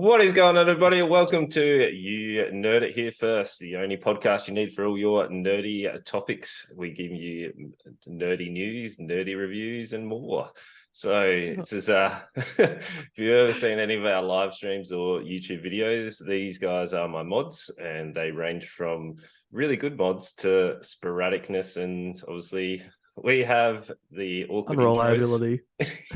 What is going on, everybody? Welcome to You Nerd It Here First, the only podcast you need for all your nerdy topics. We give you nerdy news, nerdy reviews, and more. So this is if you've ever seen any of our live streams or YouTube videos, these guys are my mods, and they range from really good mods to sporadicness, and obviously we have the awkward unreliability.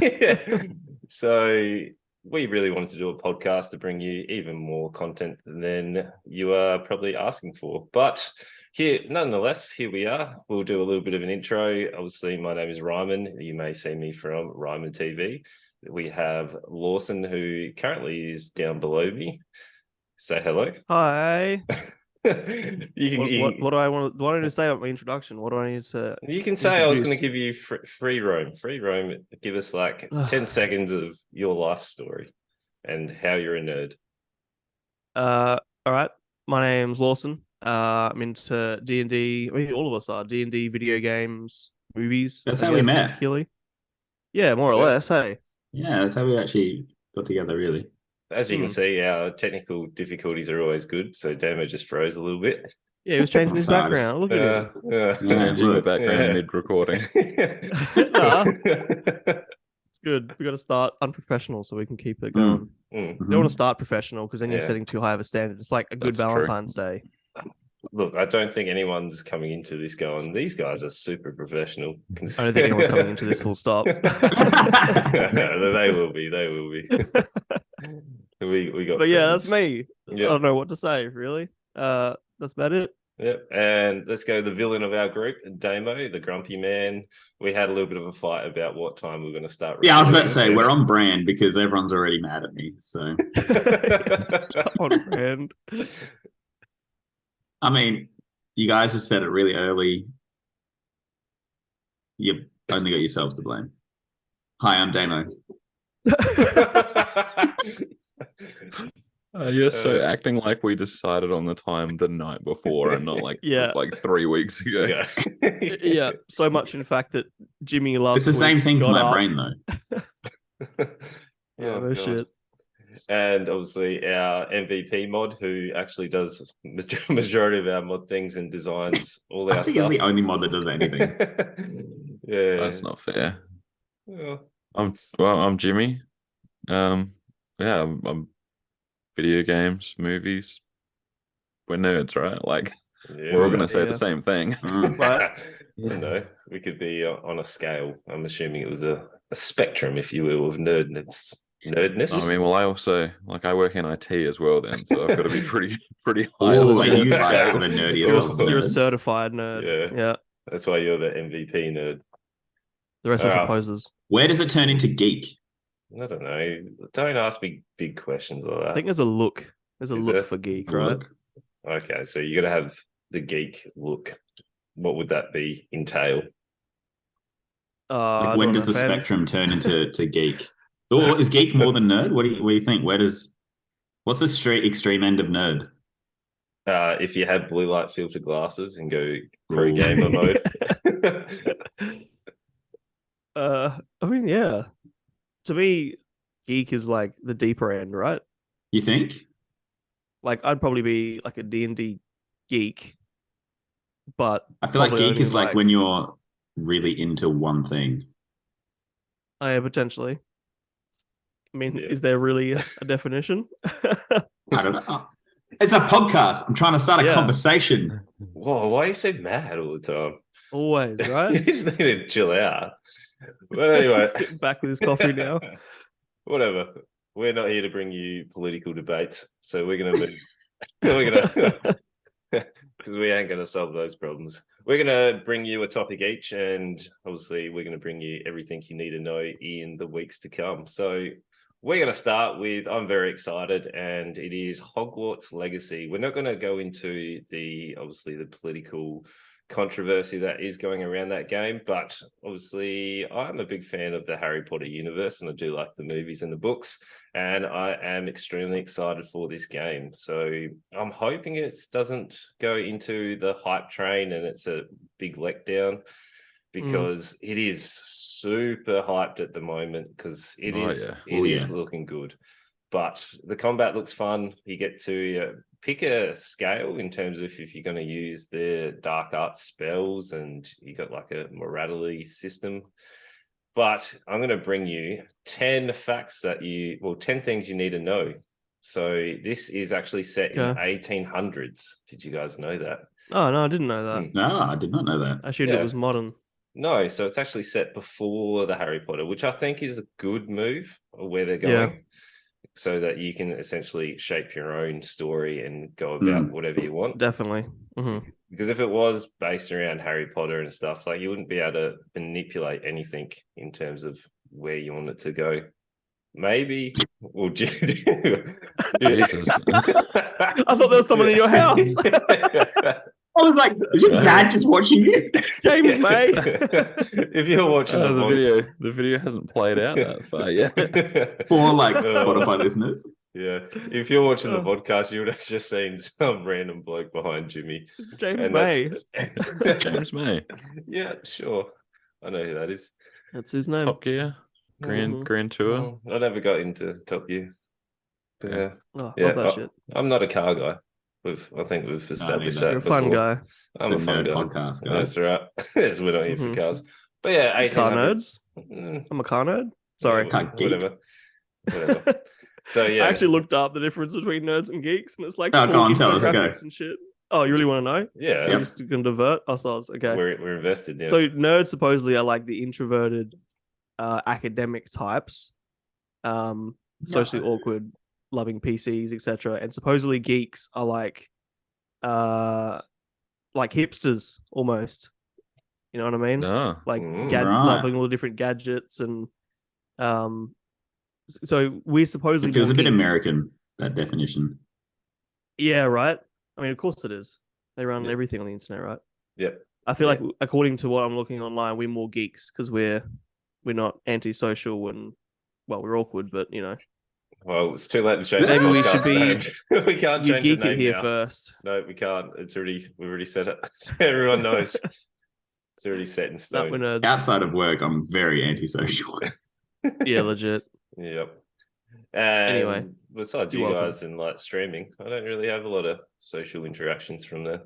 Yeah. So we really wanted to do a podcast to bring you even more content than you are probably asking for. But nonetheless, here we are. We'll do a little bit of an intro. Obviously, my name is Reimann. You may see me from ReimannTV. We have Lawson, who currently is down below me. Say hello. Hi. What do I want? What do I need to say about my introduction? What do I need to? You can say I was going to give you free roam. Free roam. Give us like 10 seconds of your life story and how you're a nerd. All right. My name's Lawson. I'm into D&D. I mean, all of us are D&D, video games, movies. That's how we met. Particularly. Yeah, more or less. Hey. Yeah, that's how we actually got together, really. As you can see, our technical difficulties are always good. So Damo just froze a little bit. Yeah, he was changing his background. Look at him. Changing the background mid-recording. It's good. We got to start unprofessional so we can keep it going. You don't want to start professional because then you're setting too high of a standard. It's like a good Valentine's Day. Look, I don't think anyone's coming into this going, these guys are super professional. I don't think anyone's coming into this full stop. They will be. They will be. We got. But yeah, that's me. Yep. I don't know what to say, really. That's about it. Yep. And let's go the villain of our group, Damo, the grumpy man. We had a little bit of a fight about what time we were going to start. Yeah, I was about to say we're on brand because everyone's already mad at me. So on brand. I mean, you guys just said it really early. You only got yourselves to blame. Hi, I'm Damo. So acting like we decided on the time the night before and not like 3 weeks ago. Yeah, so much in fact that Jimmy loves. It's the same thing for my brain though. No shit. And obviously our MVP mod, who actually does majority of our mod things and designs all our stuff. I think he's the only mod that does anything. Yeah, that's not fair. Yeah. I'm Jimmy. I'm video games, movies. We're nerds, right? Like we're all gonna say the same thing. Right? No, we could be on a scale. I'm assuming it was a spectrum, if you will, of nerdness. I mean, well, I also I work in IT as well, then, so I've got to be pretty high. Oh, you are the nerdiest. You're a certified nerd. Yeah. That's why you're the MVP nerd. The rest are posers. Where does it turn into geek? I don't know. Don't ask me big questions like that. I think there's a look. There's a look for geek, right? Okay, so you're gonna have the geek look. What would that be entail? When does the spectrum turn into geek? Or is geek more than nerd? What do you think? What's the straight extreme end of nerd? If you had blue light filter glasses and go pro gamer mode. I mean, yeah. To me, geek is like the deeper end, right? You think? Like I'd probably be like a D&D geek, but I feel like geek is like when you're really into one thing. Yeah, potentially. I mean, is there really a definition? I don't know. It's a podcast. I'm trying to start a conversation. Whoa, why are you so mad all the time? Always, right? You just need to chill out. But anyway. Sitting back with his coffee now. Whatever. We're not here to bring you political debates. So we're going to because we ain't going to solve those problems. We're going to bring you a topic each, and obviously we're going to bring you everything you need to know in the weeks to come. So we're going to start with, I'm very excited, and it is Hogwarts Legacy. We're not going to go into the political controversy that is going around that game, but obviously I'm a big fan of the Harry Potter universe, and I do like the movies and the books, and I am extremely excited for this game. So I'm hoping it doesn't go into the hype train and it's a big letdown, because it is super hyped at the moment, because it is looking good. but the combat looks fun. You get to pick a scale in terms of if you're going to use the dark arts spells, and you got like a morality system. But I'm going to bring you 10 facts 10 things you need to know. So this is actually set in the 1800s. Did you guys know that? Oh, no, I didn't know that. No, I did not know that. I assumed it was modern. No, so it's actually set before the Harry Potter, which I think is a good move where they're going, so that you can essentially shape your own story and go about whatever you want. Definitely. Mm-hmm. Because if it was based around Harry Potter and stuff, like you wouldn't be able to manipulate anything in terms of where you want it to go. Maybe. Well, Jesus. I thought there was someone in your house. I was like, is your dad just watching you? James May. If you're watching the video hasn't played out that far yet. For like Spotify listeners. Yeah. If you're watching the podcast, you would have just seen some random bloke behind Jimmy. It's James May. James May. Yeah, sure. I know who that is. That's his name. Top Gear. Grand Tour. I never got into Top Gear. But I love that shit. I'm not a car guy. I think we've established that. You're a fun guy. I'm a fun guy. Podcast guy. That's right. We're not here for cars. But yeah, 1800s. Car nerds? I'm a car nerd. Sorry. Whatever. So yeah. I actually looked up the difference between nerds and geeks, and it's like go on, tell us, go. and shit. Oh, you really want to know? Yeah. I'm just going to divert ourselves. Okay. We're invested now. So nerds supposedly are like the introverted academic types, socially awkward, loving PCs, etc. And supposedly geeks are like hipsters almost. You know what I mean? No. Like loving all the different gadgets and so we're supposedly it feels a bit American, that definition. Yeah, right. I mean, of course it is. They run everything on the internet, right? Yep. I feel like according to what I'm looking online, we're more geeks because we're not antisocial and we're awkward, but you know. Well, it's too late to change. Maybe we should be. We can't change geek the name it here now. first. No, we can't. We've already said it. So everyone knows. It's already set in stone. Outside of work, I'm very antisocial. Yeah, legit. Yep. And anyway, besides you guys and like streaming, I don't really have a lot of social interactions from there.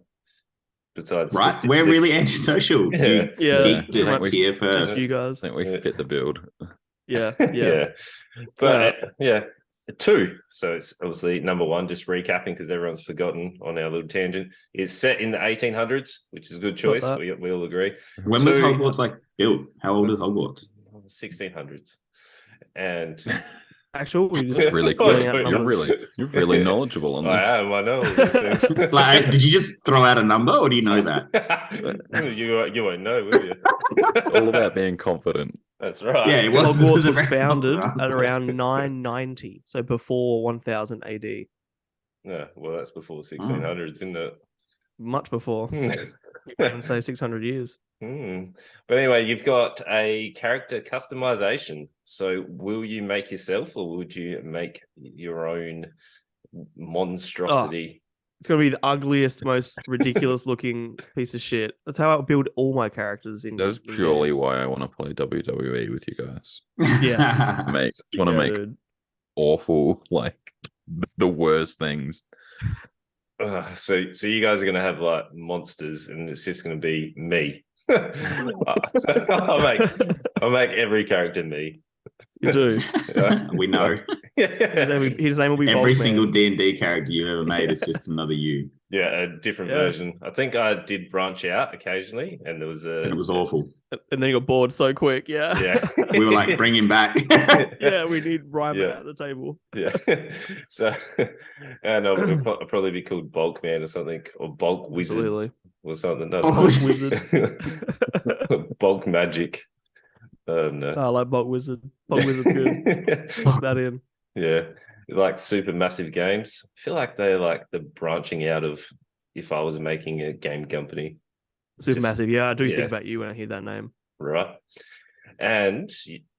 Besides, right, we're really antisocial. Yeah, geek to here first. Just you guys. I think we fit the build. Yeah. But 2. So it's obviously number 1. Just recapping because everyone's forgotten on our little tangent. It's set in the 1800s, which is a good choice. We all agree. When was Hogwarts built? How old is Hogwarts? 1600s. And actually, just really quick. You're really knowledgeable on this. I am. I know. Like, did you just throw out a number, or do you know that? you won't know, will you? It's all about being confident. That's right. Yeah, Hogwarts was founded at around 990, so before 1000 AD. Yeah, well, that's before 1600s, isn't it? Much before. You can say 600 years. But anyway, you've got a character customization. So will you make yourself, or would you make your own monstrosity? It's going to be the ugliest, most ridiculous looking piece of shit. That's how I build all my characters. That's purely why I want to play WWE with you guys. Yeah. Want to make awful, like the worst things. So you guys are going to have like monsters, and it's just going to be me. I'll make every character me. You do. We know. His name will be every Bolt single Man. D&D character you've ever made is just another you. Yeah, a different version. I think I did branch out occasionally, and there was and it was awful. And then you got bored so quick. Yeah. We were like, bring him back. Yeah, we need Reimann at the table. Yeah. So, and it'll probably be called Bulk Man or something, or Bulk Wizard. Absolutely. Or something. No, Bulk Wizard. Bulk Magic. No. I like Bulk Wizard. Bulk Wizard's good. Plug that in. Yeah. Like super massive games. I feel like they're like the branching out of if I was making a game company. Massive. Yeah, I do think about you when I hear that name. Right. And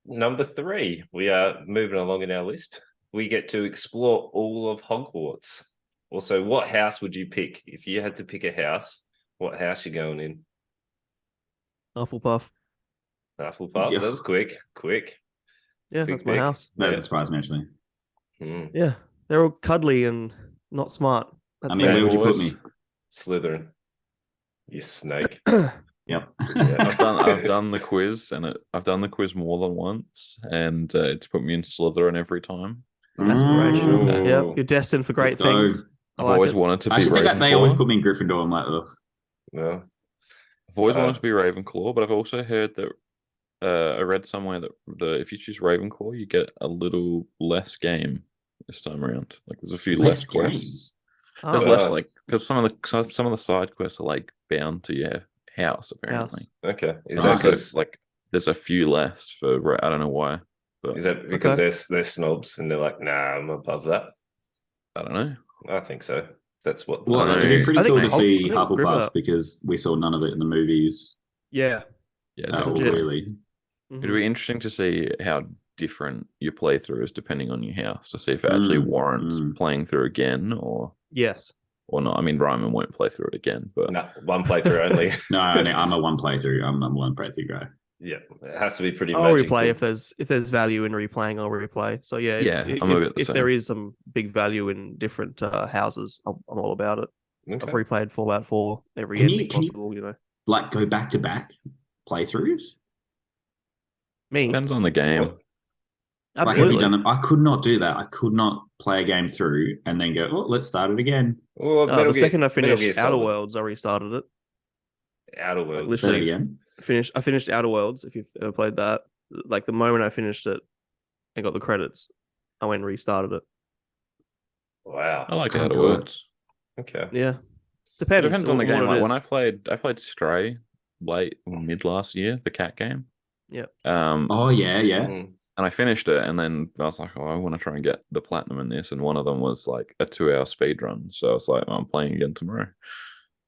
number 3, we are moving along in our list. We get to explore all of Hogwarts. Also, what house would you pick? If you had to pick a house, what house you going in? Hufflepuff. Hufflepuff. Yeah. That was quick. Yeah, that's my house. That doesn't surprise me, actually. Hmm. Yeah, they're all cuddly and not smart. That's I mean, where would you put Boys. me? Slytherin. You snake. Yep. Yeah. I've done the quiz, and I've done the quiz more than once, and it's put me in Slytherin every time. Aspiration. Ooh. Yeah, you're destined for great Let's go. things. I I've like always it. wanted to I be actually think they always Ravenclaw. put me in Gryffindor. I'm like, ugh. No. I've always wanted to be Ravenclaw, but I've also heard that I read somewhere that if you choose Ravenclaw, you get a little less game this time around. Like there's a few less Less game? quests. Oh, There's wow. less like because some of the side quests are like bound to your house apparently. Okay. Is Right. that So because like there's a few less for I don't know why, but is that because Okay. they're snobs and they're like, nah, I'm above that? I don't know. I think so. That's what. Well, I know. it'd be pretty I think- cool to I see think Hufflepuff Gryffindor- because we saw none of it in the movies. Yeah. Yeah, Oh, definitely. really? Mhm. It'd be interesting to see how different your playthrough is depending on your house to see if it actually warrants playing through again Yes. or not. I mean, Ryman won't play through it again, but No, one playthrough only. No, I'm a one playthrough. I'm a one playthrough guy. Yeah, it has to be pretty. I'll magical. replay if there's value in replaying. I'll replay. So yeah, Yeah, if, I'm a bit the if there same. is some big value in different houses, I'm all about it. I've Okay. replayed Fallout 4 every Can you- ending can you- possible. You know, Like go back to back playthroughs. me depends on the game. What? Like, have absolutely. you done them? I could not do that. I could not play a game through and then go, oh, let's start it again. Well, The second I Metal Gear finished Outer Solid. Worlds, I restarted it. Outer Worlds. Say it Literally, again. I finished Outer Worlds. If you've ever played that, like the moment I finished it and got the credits, I went and restarted it. Wow. I like Can't Outer do it. Worlds. Okay. Yeah, It depends. depends on the what game. it Like when is. I played Stray late or mid last year, the cat game. Yep. Oh yeah. Mm. And I finished it, and then I was like, oh, I want to try and get the platinum in this. And one of them was like a 2-hour speed run. So I was like, I'm playing again tomorrow.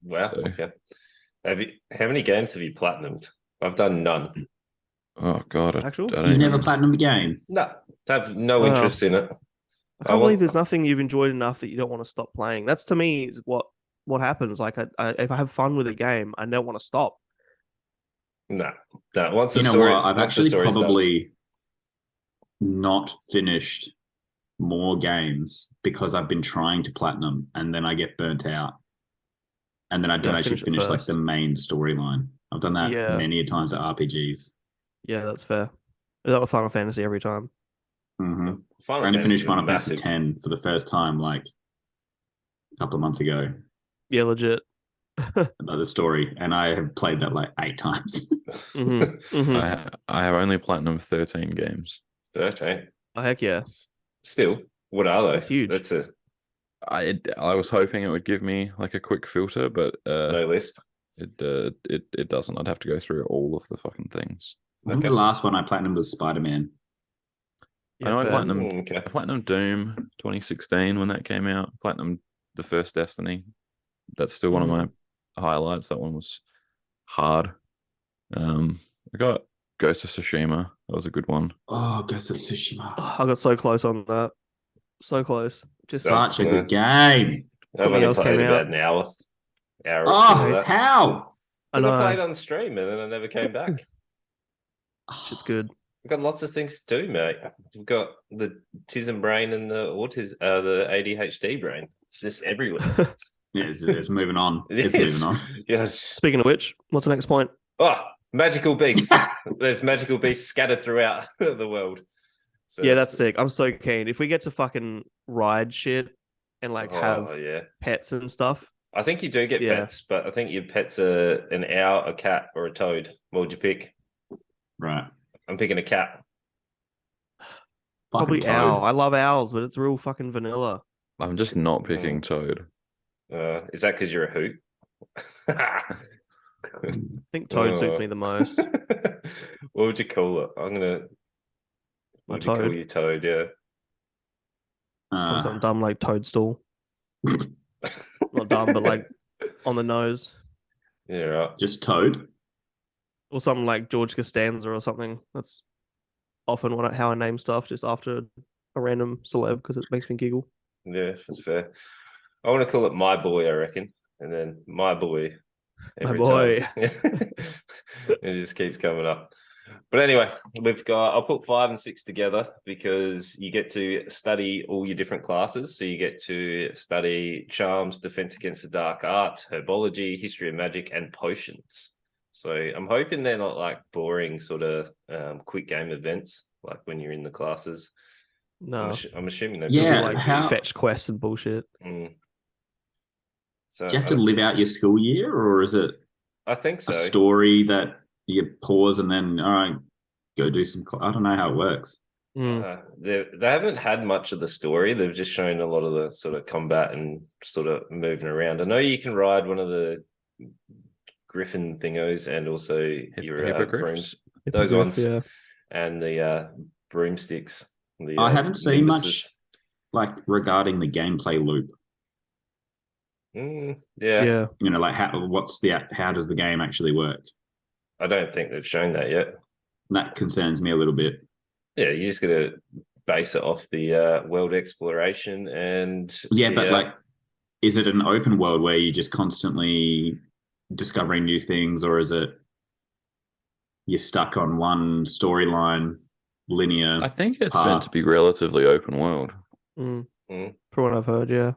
Wow. So- Okay. How many games have you platinumed? I've done none. Oh god, Actual? I don't You even- never platinum a game. No, I have no Wow. interest in it. I can't believe there's nothing you've enjoyed enough that you don't want to stop playing. That's to me is what happens. Like if I have fun with a game, I don't want to stop. No. Once the You know story, what? I've once the actually story's done. probably not finished more games because I've been trying to platinum and then I get burnt out. And then I don't Yeah, actually finish it finish like first. the main storyline. I've done that Yeah. many a times at RPGs. Yeah, that's fair. Is that with Final Fantasy every time? Mm-hmm. Final I only Fantasy finished is Final Fantasy massive. 10 for the first time like a couple of months ago. Yeah, legit. About the story, and I have played that like 8 times. I have only platinum 13 games. 13. Oh, heck yeah. Still, what are they? That's huge. That's a I was hoping it would give me like a quick filter, but no list. it doesn't. I'd have to go through all of the fucking things. I think the last one I platinumed was Spider-Man. I know I fair. platinumed Okay. I platinumed Doom 2016 when that came out. Platinum the first Destiny. That's still one of my highlights. That one was hard. I got Ghost of Tsushima. That was a good one. Oh, Ghost of Tsushima. Oh, I got so close on that. So close. Just Stop. Such a good game. I've Something only else played came about out. an hour. Hour or two Oh, of that. how? I Because I know. played on stream and then I never came back. It's good. I've got lots of things to do, mate. I've got the autism brain and the the ADHD brain. It's just everywhere. Yeah, it's moving on. It's Yes. moving on. Yes. Speaking of which, what's the next point? Oh, magical beasts. There's magical beasts scattered throughout the world. So Yeah, it's- that's sick. I'm so keen. If we get to fucking ride shit and like have yeah. pets and stuff. I think you do get Yeah. pets, but I think your pet's an owl, a cat, or a toad. What would you pick? Right. I'm picking a cat. Probably Fucking owl. Toad. I love owls, but it's real fucking vanilla. I'm just not picking Toad. Is that because you're a hoot? I think toad suits me the most. What would you call it? I'm gonna. My What would you call toad. your toad? Yeah. Probably something dumb like toadstool. Not dumb, but like on the nose. Yeah. Right. Just Toad. Or something like George Costanza or something. That's often how I name stuff, just after a random celeb because it makes me giggle. Yeah, that's fair. I want to call it my boy. I reckon, and then my boy. My every boy. time. It just keeps coming up. But anyway, I'll put 5 and 6 together because you get to study all your different classes. So you get to study charms, defense against the dark arts, herbology, history of magic, and potions. So I'm hoping they're not like boring sort of quick game events like when you're in the classes. No. I'm assuming they're Yeah, like fetch quests and bullshit. So Do you have to live out your school year, or is it I think so. a story that you pause and then, all right, go do some... I don't know how it works. They haven't had much of the story. They've just shown a lot of the sort of combat and sort of moving around. I know you can ride one of the griffin thingos and also your hippogriffs. Those ones, yeah. and the broomsticks. I haven't seen nimbuses. much like regarding the gameplay loop. Yeah. You know, like how does the game actually work? I don't think they've shown that yet. And that concerns me a little bit. Yeah, you just got to base it off the world exploration and but like, is it an open world where you're just constantly discovering new things, or is it you're stuck on one storyline, linear? I think it's path? meant to be relatively open world. For what I've heard, yeah.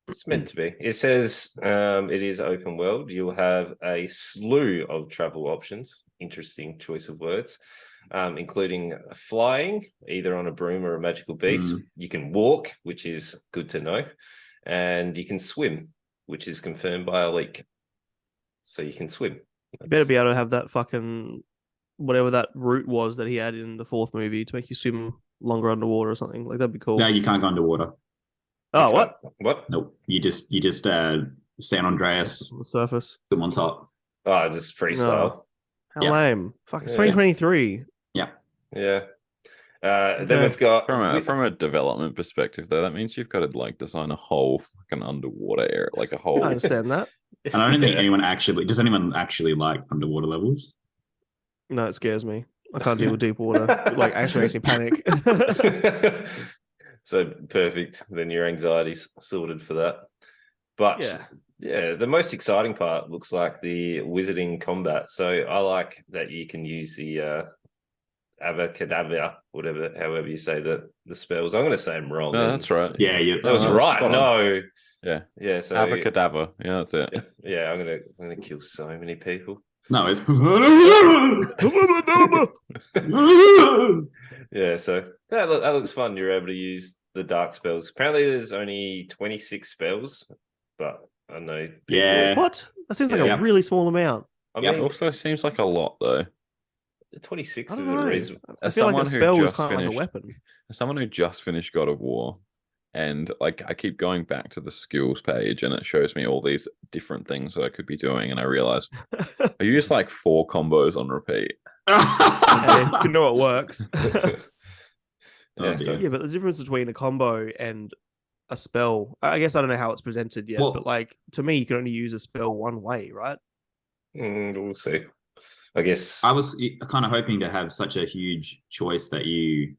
It's meant to be. It says it is open world. You'll have a slew of travel options. Interesting choice of words, including flying, either on a broom or a magical beast. You can walk, which is good to know. And you can swim, which is confirmed by a leak. So you can swim. You better be able to have that fucking whatever that route was that he had in the 4th movie to make you swim longer underwater or something. Like, that'd be cool. No, you can't go underwater. Oh, what? What? Nope. You just San Andreas. On the surface. Someone's hot. Oh, just freestyle. How lame. Fuck, it's 2023. Yeah. Then we've got from a development perspective, though, that means you've got to like design a whole fucking underwater area, like a whole. I understand that. And I don't think anyone actually like underwater levels. No, it scares me. I can't deal with deep water. It, like, actually makes me panic. So perfect. Then your anxiety's sorted for that. But yeah, the most exciting part looks like the wizarding combat. So I like that you can use the Avacadabra, however you say the spells. I'm going to say them wrong. No, that's right. Yeah, that was right. No. Yeah. So Avacadabra. Yeah, that's it. Yeah, I'm gonna kill so many people. No, it's yeah. So that looks fun. You're able to use the dark spells. Apparently, there's only 26 spells, but I know. What? That seems like a really small amount. I mean, it also seems like a lot, though. 26 is a reason. I feel like a spell was kind of like a weapon. As someone who just finished God of War, and like I keep going back to the skills page, and it shows me all these different things that I could be doing, and I realize I use like 4 combos on repeat. Hey, you know it works. Yeah, but the difference between a combo and a spell, I guess I don't know how it's presented yet, but like to me, you can only use a spell one way, right? We'll see. I guess I was kind of hoping to have such a huge choice that you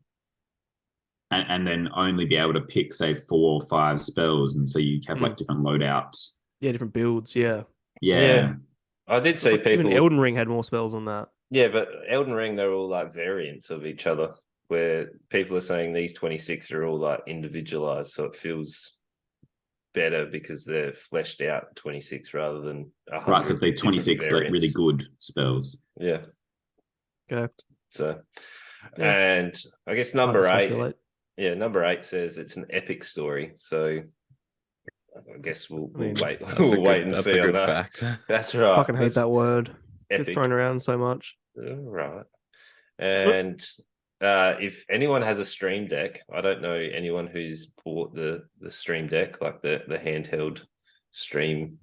and then only be able to pick, say, 4 or 5 spells, and so you have like different loadouts. Yeah, different builds. Yeah. I did see people. Even Elden Ring had more spells on that. Yeah, but Elden Ring, they're all like variants of each other, where people are saying these 26 are all like individualized, so it feels better because they're fleshed out 26 rather than 100. Right, so if they're 26 like really good spells. Yeah. Okay. So, and I guess number 8. Yeah, number 8 says it's an epic story. So I guess we'll wait. We'll wait and see on that. Fact. That's right. I fucking hate that word. Epic. It's thrown around so much. Right. And if anyone has a Stream Deck, I don't know anyone who's bought the Stream Deck, like the handheld stream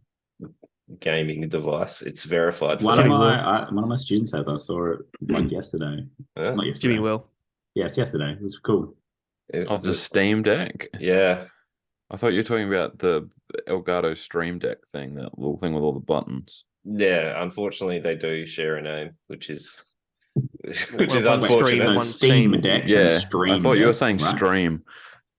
gaming device. It's verified. One of my students has. I saw it like yesterday. Not yesterday. Jimmy Will. Yes, yesterday. It was cool. Of the Steam Deck? Yeah. I thought you were talking about the Elgato Stream Deck thing, that little thing with all the buttons. Yeah, unfortunately they do share a name, which is unfortunate. Steam Deck. Yeah, Stream I thought you were Deck, saying right? stream.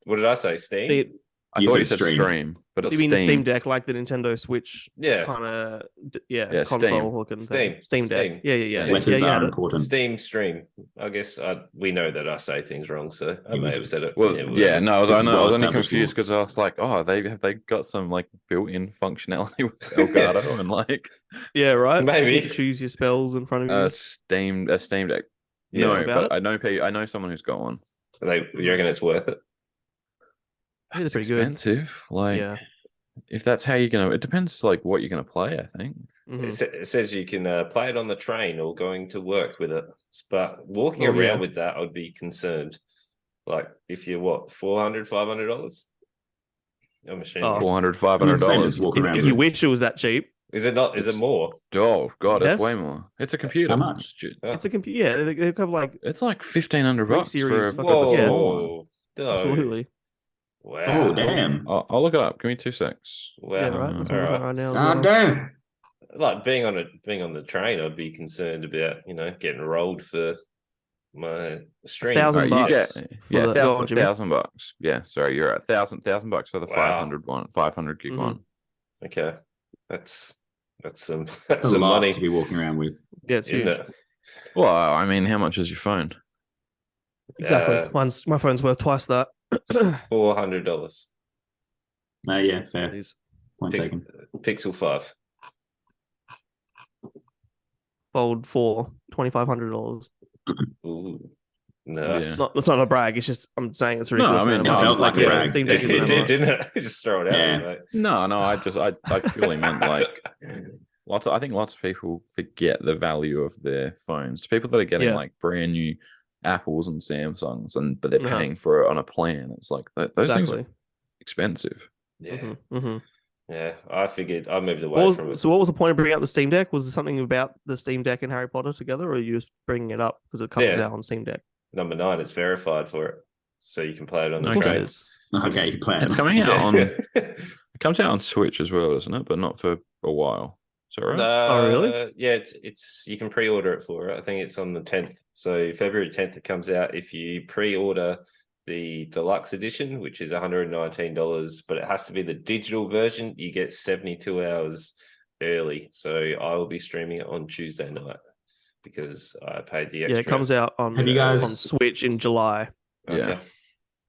What did I say? Steam? I You thought you said said stream. stream, but Do it's you mean the Steam Steam. Deck, like the Nintendo Switch Yeah. kind of Yeah, console Steam. looking thing? Steam. Deck. Steam. Yeah. Steam. Letters yeah, are yeah. important. Steam stream. I guess we know that I say things wrong, so I Yeah, we may do. have said it. Well, whatever. no, This I is know. I well was only established confused law. because I was like, oh, have they got some like built-in functionality with Elgato and like Yeah, right. Maybe. You can choose your spells in front of you. a Steam Deck. Yeah. No, About but I know someone who's got one. You reckon it's worth it? Yeah, they're It's pretty good. expensive. Like, Yeah. if that's how you're gonna, it depends like what you're gonna play. I think. Mhm. It says you can play it on the train or going to work with it, but walking Oh, around yeah. with that, I'd be concerned. Like if you're what, $400-$500? I'm assuming. Oh. $400, I'm the same $500. as walk If, around if with. you wish it was that cheap, Is it not? Is it more? Oh god, it's way Yes. more. It's a computer. How much? Oh. it's a computer. Yeah, they have like It's like $1,500 for series a fucking- for the yeah. small one. Whoa! No. absolutely. Wow. Oh, damn. I'll look it up. Give me 2 secs. Wow. Yeah, right. That's All what I'm looking at right. right now. as God well. damn. Like being on the train, I'd be concerned about getting rolled for my stream. $1,000 You bucks get for yeah, the- go on, Jimmy. $1,000. Yeah, sorry, you're at $1,000 for the Wow. 500 one, 500 gig Mhm. one. Okay, that's some That's a some lot money. to be walking around with. Yeah, it's Isn't huge. it? Well, I mean, how much is your phone? Exactly. My phone's worth twice that. $400. No, yeah, fair. Jeez. Point taken. Pixel 5. Fold for $2,500. Ooh, nice. Yeah. It's not a brag. It's just I'm saying it's No, ridiculous. I mean, amount it of money. felt like a brag. Steam It Deck isn't that did, much. didn't it? Just throw it out. Yeah. Mate. No, I purely meant like I think lots of people forget the value of their phones. People that are getting Yeah. like brand new Apples and Samsungs, but they're Uh-huh. paying for it on a plan. It's like those things Exactly. are expensive. Yeah, Mhm. yeah. I figured I moved away from it. So what was the point of bringing up the Steam Deck? Was there something about the Steam Deck and Harry Potter together, or are you just bringing it up because it comes Yeah. out on Steam Deck? Number 9, it's verified for it, so you can play it on the Of course train. it is. Okay, you plan. It's coming out on Yeah. it comes out on Switch as well, isn't it? But not for a while. Is that right? Oh, really? Yeah, it's you can pre-order it for it. I think it's on the 10th. So February 10th it comes out. If you pre-order the deluxe edition, which is $119, but it has to be the digital version, you get 72 hours early. So I will be streaming it on Tuesday night because I paid the extra. Yeah, it comes out on Have you guys- on Switch in July. Yeah.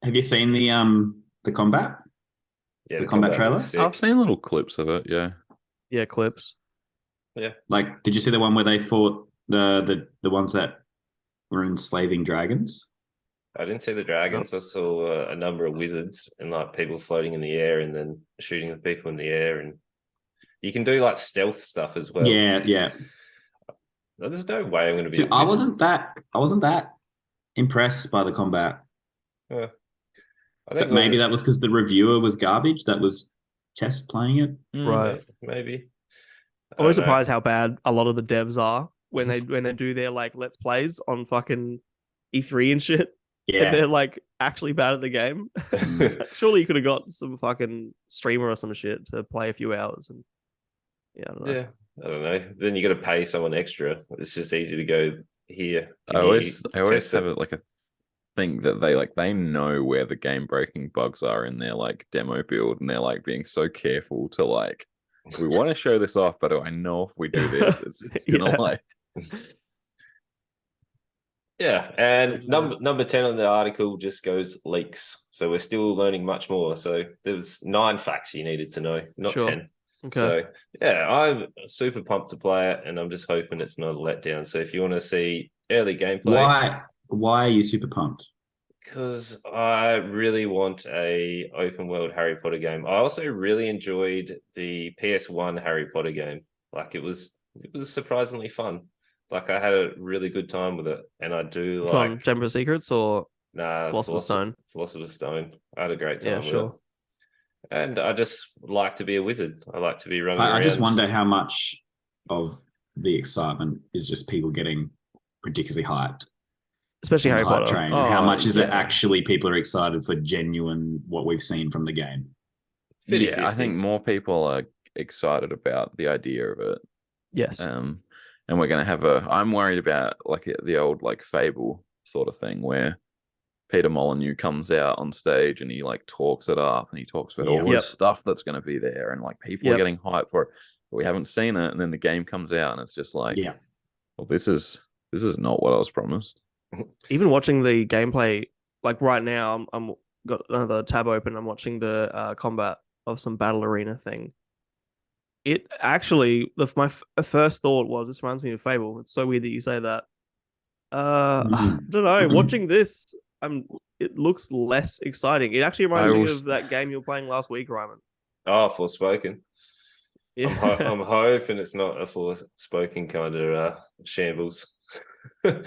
Have you seen the combat? Yeah, the combat trailer? was sick. I've seen little clips of it. Yeah. Yeah, clips. Like, did you see the one where they fought the ones that were enslaving dragons? I didn't see the dragons. I saw a number of wizards and like people floating in the air and then shooting the people in the air, and you can do like stealth stuff as well. Yeah. There's no way I'm going to be. See, a I wizard. wasn't that impressed by the combat. I But think maybe that was because the reviewer was garbage. That was test playing it. Right. Maybe. I'm always surprised how bad a lot of the devs are when they do their like let's plays on fucking E3 and shit. And Yeah, they're like actually bad at the game. Surely you could have got some fucking streamer or some shit to play a few hours and yeah, I don't know. Yeah, I don't know. Then you got to pay someone extra. It's just easy to go here. I always test have it? it like a thing that they know where the game breaking bugs are in their like demo build, and they're like being so careful to like we want to show this off, but I know if we do this, it's gonna Yeah. like Yeah, and number 10 on the article just goes leaks. So we're still learning much more. So there was 9 facts you needed to know, not Sure. 10. Okay. So yeah, I'm super pumped to play it, and I'm just hoping it's not a letdown. So if you want to see early gameplay, why are you super pumped? because I really want a open world Harry Potter game. I also really enjoyed the PS1 Harry Potter game. Like it was surprisingly fun. Like I had a really good time with it, and I do Which like one, Chamber of Secrets or Philosopher's Stone? Philosopher's Stone. I had a great time Yeah, with it. sure. And I just like to be a wizard. I like to be running around. I just wonder how much of the excitement is just people getting ridiculously hyped. Especially on Harry the hype Potter. train, and how Oh, much is it yeah. actually people are excited for genuine what we've seen from the game? 50-50. yeah, I think more people are excited about the idea of it. Yes. And we're gonna have I'm worried about like the old like Fable sort of thing where Peter Molyneux comes out on stage and he like talks it up and he talks about all Yep. this stuff that's going to be there and like people are getting hyped for it, but we haven't seen it. And then the game comes out and it's just like, well, this is not what I was promised. Even watching the gameplay, like right now, I'm got another tab open. I'm watching the combat of some battle arena thing. It actually, my first thought was, this reminds me of Fable. It's so weird that you say that. I don't know. Watching this, it looks less exciting. It actually reminds me of that game you were playing last week, Reimann. Oh, Forspoken. Yeah. I'm hoping it's not a Forspoken kind of shambles. But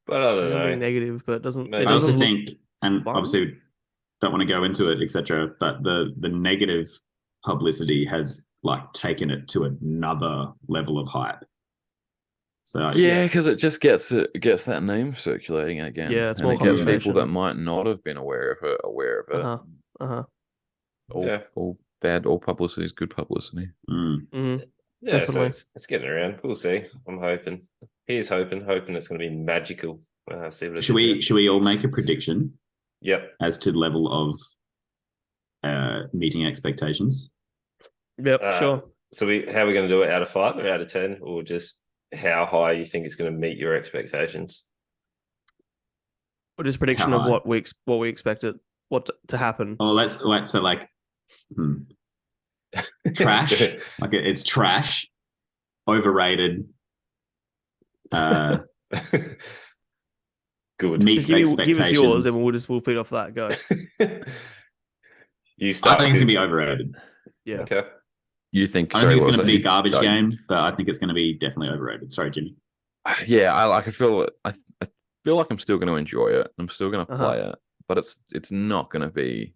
I don't know. Being negative, but it doesn't. Maybe. It I also doesn't think, and fun. obviously don't want to go into it, etc. But the negative publicity has like taken it to another level of hype. So because it just gets that name circulating again. Yeah, it's and more it gets conversation. people that might not have been aware of it. All bad, all publicity is good publicity. Mm-hmm. Yeah, Definitely. so it's getting around. We'll see. I'm hoping. He's hoping it's going to be magical. See what should we all make a prediction? Yep. As to the level of meeting expectations? Yep, sure. So how are we going to do it? Out of 5 or out of 10, or just how high you think it's going to meet your expectations? Or just prediction of what we expected to happen. Oh, let's so like trash. Like it's trash, overrated. Good. Meets Just give us yours, expectations. and we'll feed off that. Go. You I start. think it's gonna be overrated. Yeah. Okay. You think? I don't think it's what gonna was be it? a garbage game, but I think it's gonna be definitely overrated. Sorry, Jimmy. Yeah, I feel like I'm still going to enjoy it. I'm still going to play it, but it's not going to be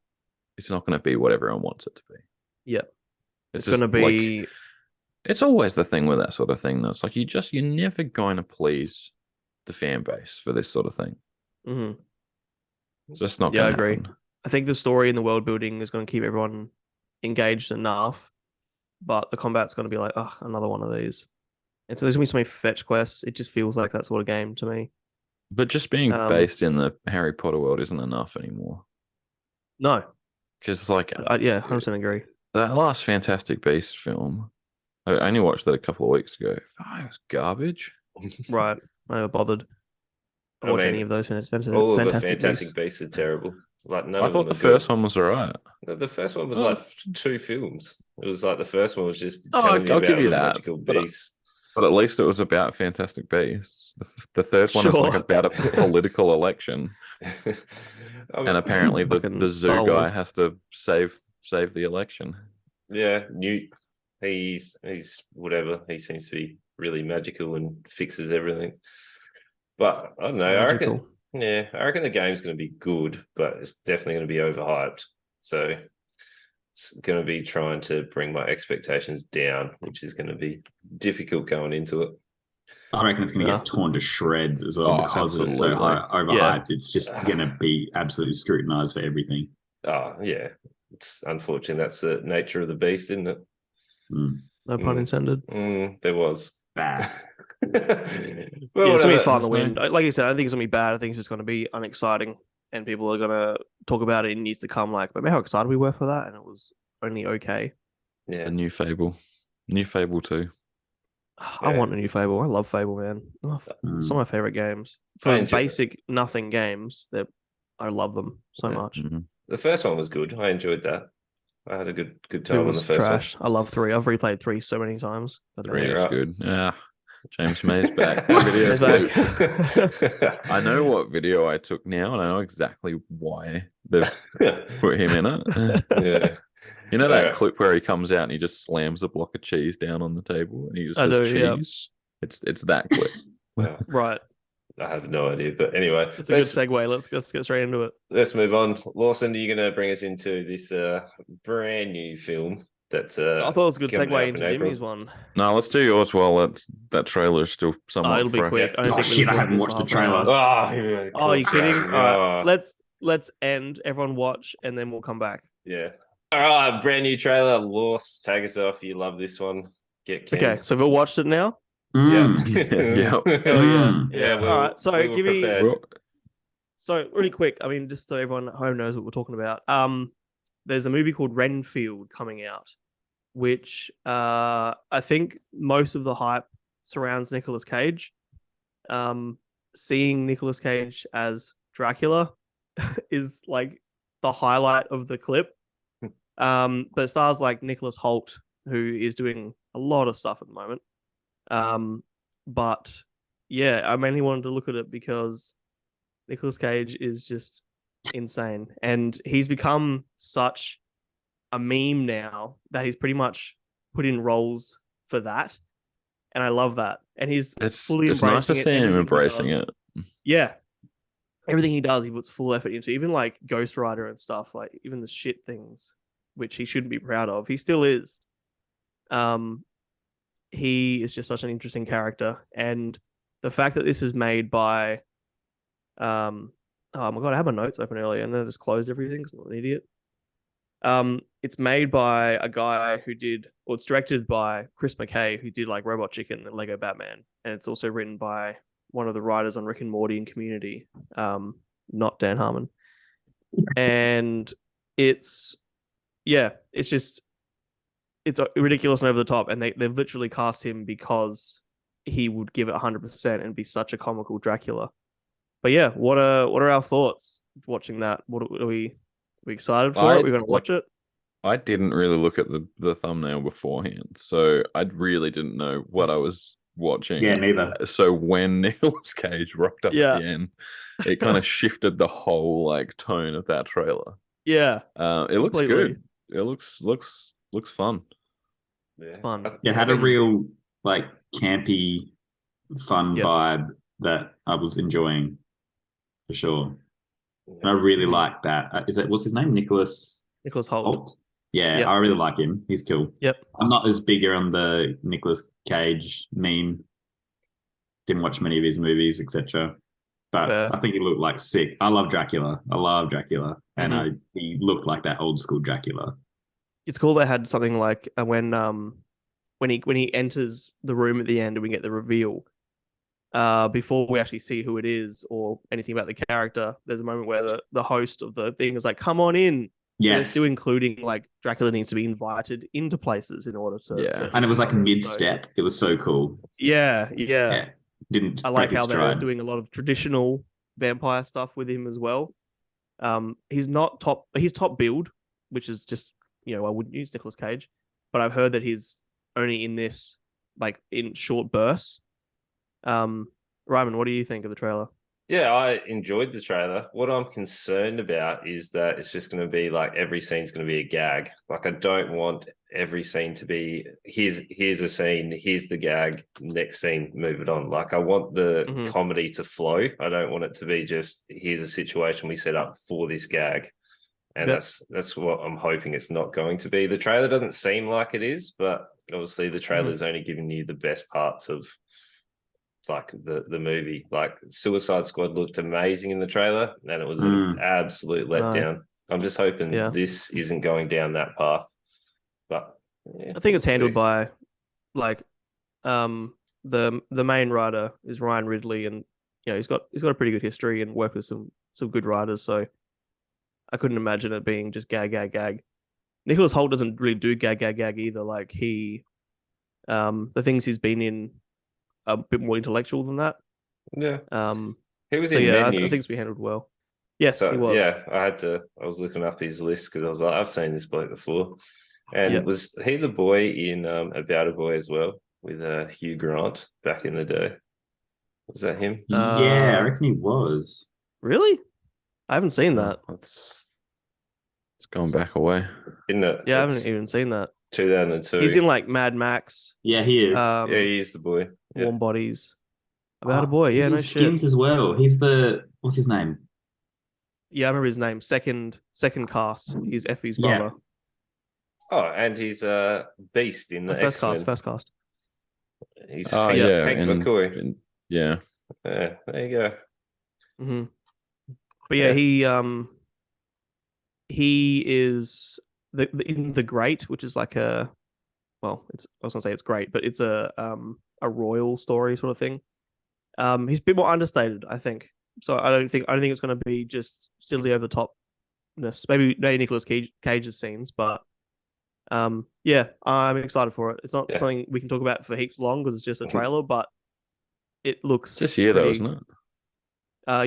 what everyone wants it to be. Yeah. It's going to be. Like, it's always the thing with that sort of thing. That's like you're never going to please the fan base for this sort of thing. Mm-hmm. It's just not. Yeah, I gonna agree. happen. I think the story and the world building is going to keep everyone engaged enough, but the combat's going to be like, oh, another one of these. And so there's going to be so many fetch quests. It just feels like that sort of game to me. But just being based in the Harry Potter world isn't enough anymore. No. Because like, 100% agree. That last Fantastic Beasts film, I only watched that a couple of weeks ago. It was garbage. Right. I never bothered to watch any of those Fantastic all of the Fantastic Beasts are terrible. Like I thought the first one was alright. The first one was like 2 films. It was like the first one was just I'll telling you about give you the that, magical beasts. But at least it was about Fantastic Beasts. The third one is like about a political election, and apparently the zoo guy has to save the election. Yeah, Newt. He's whatever. He seems to be really magical and fixes everything. But I don't know. Magical. I reckon the game's going to be good, but it's definitely going to be overhyped. So it's going to be trying to bring my expectations down, which is going to be difficult going into it. I reckon it's going to get torn to shreds as well because it's so overhyped. Yeah. It's just going to be absolutely scrutinized for everything. Oh, yeah. It's unfortunate. That's the nature of the beast, isn't it? No pun intended. There was. Bad. It's going to be fun to win. Like you said, I don't think it's going to be bad. I think it's just going to be unexciting. And people are going to talk about it in years to come. Like, remember how excited we were for that? And it was only okay. Yeah. A new Fable 2. I want a new Fable. I love Fable, man. Some of my favorite games. For basic nothing games, that I love them so much. Mm-hmm. The first one was good. I enjoyed that. I had a good time it on was the first trash. one. I love 3. I've replayed 3 so many times. 3 is good. Yeah. James May's back. Video's back. I know what video I took now, and I know exactly why they've put him in it. Yeah. You know that clip where he comes out and he just slams a block of cheese down on the table and he just says cheese? Yeah. It's that clip. Right. I have no idea, but anyway, it's a good segue. Let's get straight into it. Let's move on. Lawson, are you going to bring us into this brand new film? I thought it was a good segue into Jimmy's one. No, let's do yours while that trailer is still somewhat it'll be quick. I haven't watched the trailer. Are you kidding? All right, let's end. Everyone watch, and then we'll come back. Yeah. All right, brand new trailer. Laws, tag us off. You love this one. Okay, so we've all watched it now. Yeah. Yeah. Yeah. All right. So give me. So really quick, I mean, just so everyone at home knows what we're talking about. There's a movie called Renfield coming out, which I think most of the hype surrounds Nicolas Cage. Seeing Nicolas Cage as Dracula is like the highlight of the clip. But it stars like Nicholas Hoult, who is doing a lot of stuff at the moment. But yeah, I mainly wanted to look at it because Nicolas Cage is just insane, and he's become such a meme now that he's pretty much put in roles for that, and I love that. And he's fully it's nice to embracing see it. him Everything he embracing does. it. Yeah, everything he does, he puts full effort into. Even like Ghost Rider and stuff, like even the shit things, which he shouldn't be proud of, he still is. He is just such an interesting character, and the fact that this is made by, oh my god, I had my notes open earlier and then I just closed everything because I'm not an idiot. It's made by a guy who did, or it's directed by Chris McKay, who did like Robot Chicken and Lego Batman, and it's also written by one of the writers on Rick and Morty and Community, not Dan Harmon. And it's just it's ridiculous and over the top, and they've literally cast him because he would give it 100% and be such a comical Dracula. But yeah, what are our thoughts watching that? What are we excited for it? We're going to watch it. I didn't really look at the thumbnail beforehand, so I really didn't know what I was watching. Yeah, neither. So when Nicolas Cage rocked up at the end, it kind of shifted the whole like tone of that trailer. Yeah, it looks good. It looks fun. Yeah, fun. It had a real like campy, fun vibe that I was enjoying for sure. And I really like that. What's his name? Nicholas Hoult. Yeah, Yep. I really like him. He's cool. Yep. I'm not as bigger on the Nicolas Cage meme. Didn't watch many of his movies, etc. But I think he looked like sick. I love Dracula. And he looked like that old school Dracula. It's cool they had something like when he enters the room at the end and we get the reveal. Before we actually see who it is or anything about the character, there's a moment where the host of the thing is like, "Come on in." Yes. So they're still including like Dracula needs to be invited into places in order to and it was like a mid-step. It was so cool. Yeah. Didn't I like how they're stride. doing a lot of traditional vampire stuff with him as well. He's top build, which is just, I wouldn't use Nicolas Cage, but I've heard that he's only in this like in short bursts. Reimann, what do you think of the trailer? Yeah, I enjoyed the trailer. What I'm concerned about is that it's just going to be like every scene's going to be a gag. Like I don't want every scene to be here's a scene, here's the gag, next scene, move it on. Like I want the comedy to flow. I don't want it to be just here's a situation we set up for this gag. And that's what I'm hoping it's not going to be. The trailer doesn't seem like it is, but obviously the trailer's only giving you the best parts of like the movie. Like Suicide Squad looked amazing in the trailer and it was an absolute letdown. I'm just hoping this isn't going down that path. But I think it's handled by like the main writer is Ryan Ridley, and he's got a pretty good history and worked with some good writers, so I couldn't imagine it being just gag. Nicholas Hoult doesn't really do gag either. Like he the things he's been in a bit more intellectual than that. Yeah. He was so in yeah, Menu. I think it's been handled well. Yes, So, he was. Yeah, I was looking up his list because I was like, I've seen this bloke before. And was he the boy in About a Boy as well with Hugh Grant back in the day? Was that him? Yeah, I reckon he was. Really? I haven't seen that. It's gone back away. Isn't it? Yeah, I haven't even seen that. 2002. He's in like Mad Max. Yeah, he is. Yeah, he's the boy. Yeah. Warm Bodies. About a Boy. Yeah, no shit. Skins as well. He's what's his name? Yeah, I remember his name. Second cast. He's Effie's brother. Oh, and he's Beast in the first X-Men. First cast. He's Hank McCoy. Yeah, there you go. Mm-hmm. But yeah, he is in The Great, which is like I was gonna say it's great, but it's a royal story sort of thing. He's a bit more understated, I think, So I don't think it's going to be just silly over the topness. Maybe Nicolas Cage's scenes, but yeah, I'm excited for it. It's not something we can talk about for heaps long because it's just a trailer, but it looks This year though, isn't it?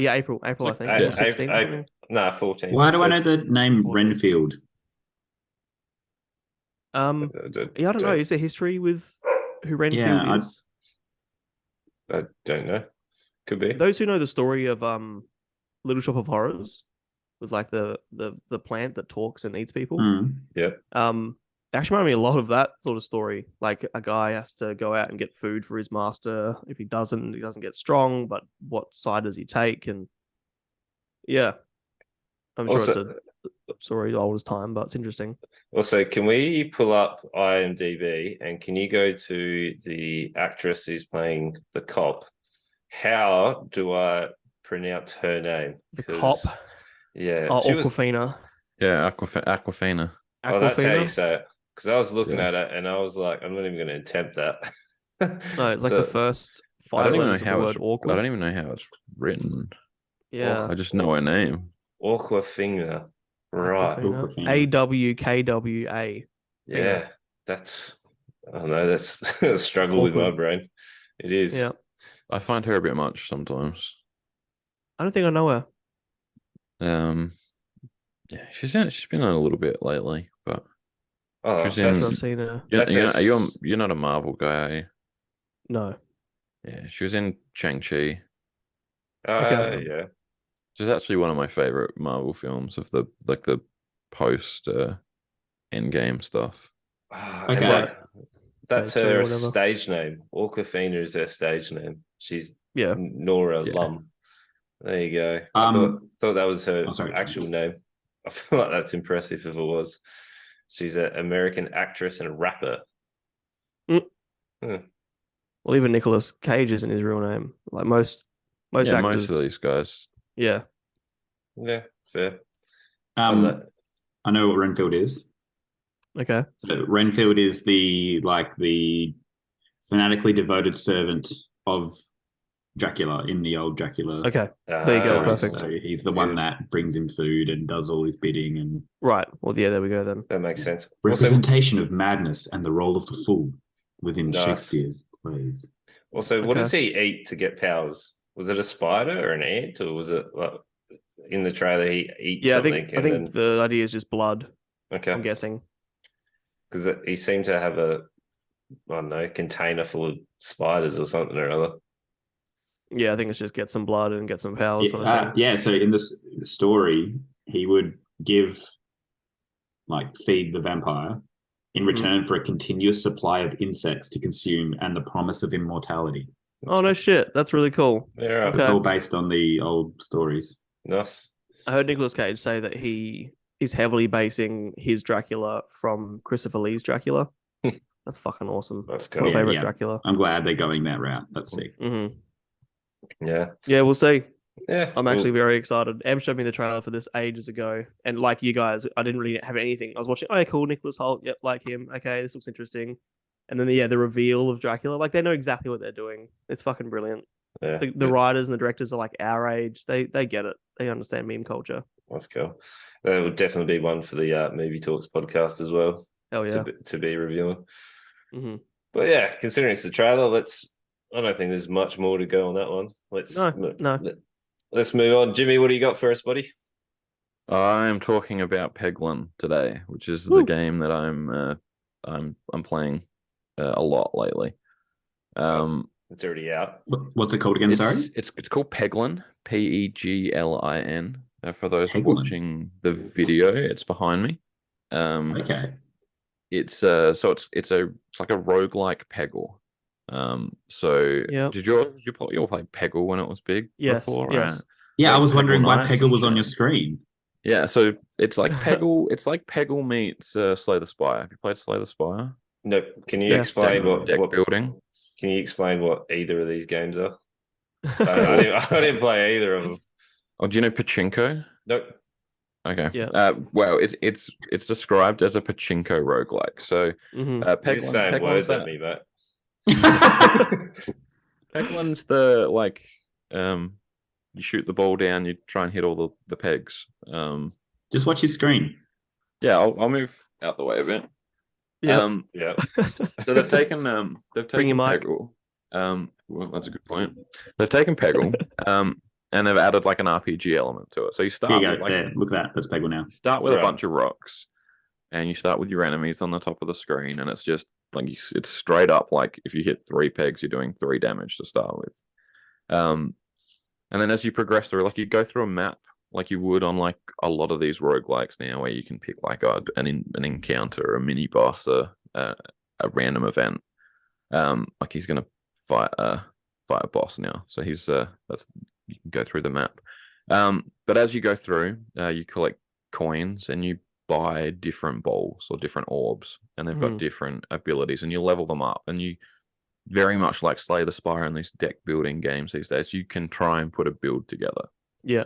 Yeah, April, I think. April 16th or something. No, 14th. Why do I know the name 14th. Renfield? Yeah, I don't know. Is there history with who Renfield is? I don't know. Could be. Those who know the story of Little Shop of Horrors, with like the plant that talks and eats people. Yeah. Actually reminded me a lot of that sort of story. Like a guy has to go out and get food for his master. If he doesn't get strong. But what side does he take? And yeah, I'm sure it's a story old as time, but it's interesting. Also, can we pull up IMDb and can you go to the actress who's playing the cop? How do I pronounce her name? The cop. Yeah. Awkwafina. Yeah, Aquafina. Oh, that's how you say it. Because I was looking at it and I was like, I'm not even going to attempt that. No, it's like the first 5 letters of the word awkward. I don't even know how it's written. Yeah. I just know her name. Awkwafina. Right. AWKWA. Yeah. That's, I don't know, that's a struggle with my brain. It is. Yeah. I find her a bit much sometimes. I don't think I know her. Yeah, she's been on a little bit lately, but I've seen her. You're not a Marvel guy, are you? No. Yeah, she was in Shang-Chi. Yeah. Which is actually one of my favorite Marvel films of the post Endgame stuff. Okay. That's her stage name. Awkwafina is her stage name. She's Nora Lum. There you go. I thought that was her actual name. I feel like that's impressive if it was. She's an American actress and a rapper. Well, even Nicolas Cage isn't his real name. Like most actors. Most of these guys. Yeah. Yeah, fair. I know what Renfield is. Okay. So Renfield is the fanatically devoted servant of Dracula in the old Dracula. Okay. There you go. Perfect. So he's the one that brings him food and does all his bidding and right. Well, yeah, there we go then. That makes sense. Representation of madness and the role of the fool within Shakespeare's plays. Also, what does he eat to get powers? Was it a spider or an ant, or was it like in the trailer he eats something? I think the idea is just blood. Okay. I'm guessing. Because he seemed to have a container full of spiders or something or other. Yeah, I think it's just get some blood and get some powers. So in this story, he would feed the vampire in return for a continuous supply of insects to consume and the promise of immortality. Oh, no shit. That's really cool. Yeah, It's all based on the old stories. Nice. I heard Nicolas Cage say that he is heavily basing his Dracula from Christopher Lee's Dracula. That's fucking awesome. That's cool. My favorite Dracula. I'm glad they're going that route. That's sick. Mm-hmm. Yeah. Yeah, we'll see. Yeah. I'm actually very excited. Em showed me the trailer for this ages ago. And like you guys, I didn't really have anything. I was watching, cool, Nicholas Hoult. Yep, like him. Okay, this looks interesting. And then the reveal of Dracula. Like, they know exactly what they're doing. It's fucking brilliant. Yeah. The writers and the directors are like our age. They get it. They understand meme culture. That's cool. That would definitely be one for the Movie Talks podcast as well. Hell yeah. To be reviewing. Mm-hmm. But yeah, considering it's the trailer, I don't think there's much more to go on that one. Let's move on. Jimmy, what do you got for us, buddy? I am talking about Peglin today, which is the game that I'm playing a lot lately. It's already out. What's it called again? Sorry, it's called Peglin. Peglin. For those Peglin. watching the video, it's behind me. Okay. It's like a roguelike Peggle. Did you play Peggle when it was big? Yes. Before, yes. right? Yeah, like I was wondering why Knights Peggle was and on your shit. screen. Yeah, so it's like Peggle. It's like Peggle meets Slay the Spire. Have you played Slay the Spire? No. Can you explain what building? Can you explain what either of these games are? I didn't play either of them. Oh, do you know Pachinko? Nope. Okay. Yeah. Well, it's described as a Pachinko roguelike. So, You're saying words at me, mate. Peglin's the you shoot the ball down, you try and hit all the pegs. Just watch his screen. Yeah, I'll move out the way a bit. Yeah. Yeah. So they've taken Bring your mic. Peggle. Well, that's a good point. They've taken Peggle, and they've added like an RPG element to it. So you start Here you with, go. like, There, look at that. That's Peglin now. start with a Right. bunch of rocks, and you start with your enemies on the top of the screen, and it's just like it's straight up like if you hit 3 pegs, you're doing 3 damage to start with. And then as you progress through, like you go through a map like you would on like a lot of these roguelikes now, where you can pick like an encounter, a mini boss, a random event. Like he's gonna fight a boss now, so he's that's you can go through the map. But as you go through, you collect coins and you buy different balls or different orbs, and they've got different abilities, and you level them up, and you very much like Slay the Spire in these deck building games these days, you can try and put a build together. Yeah.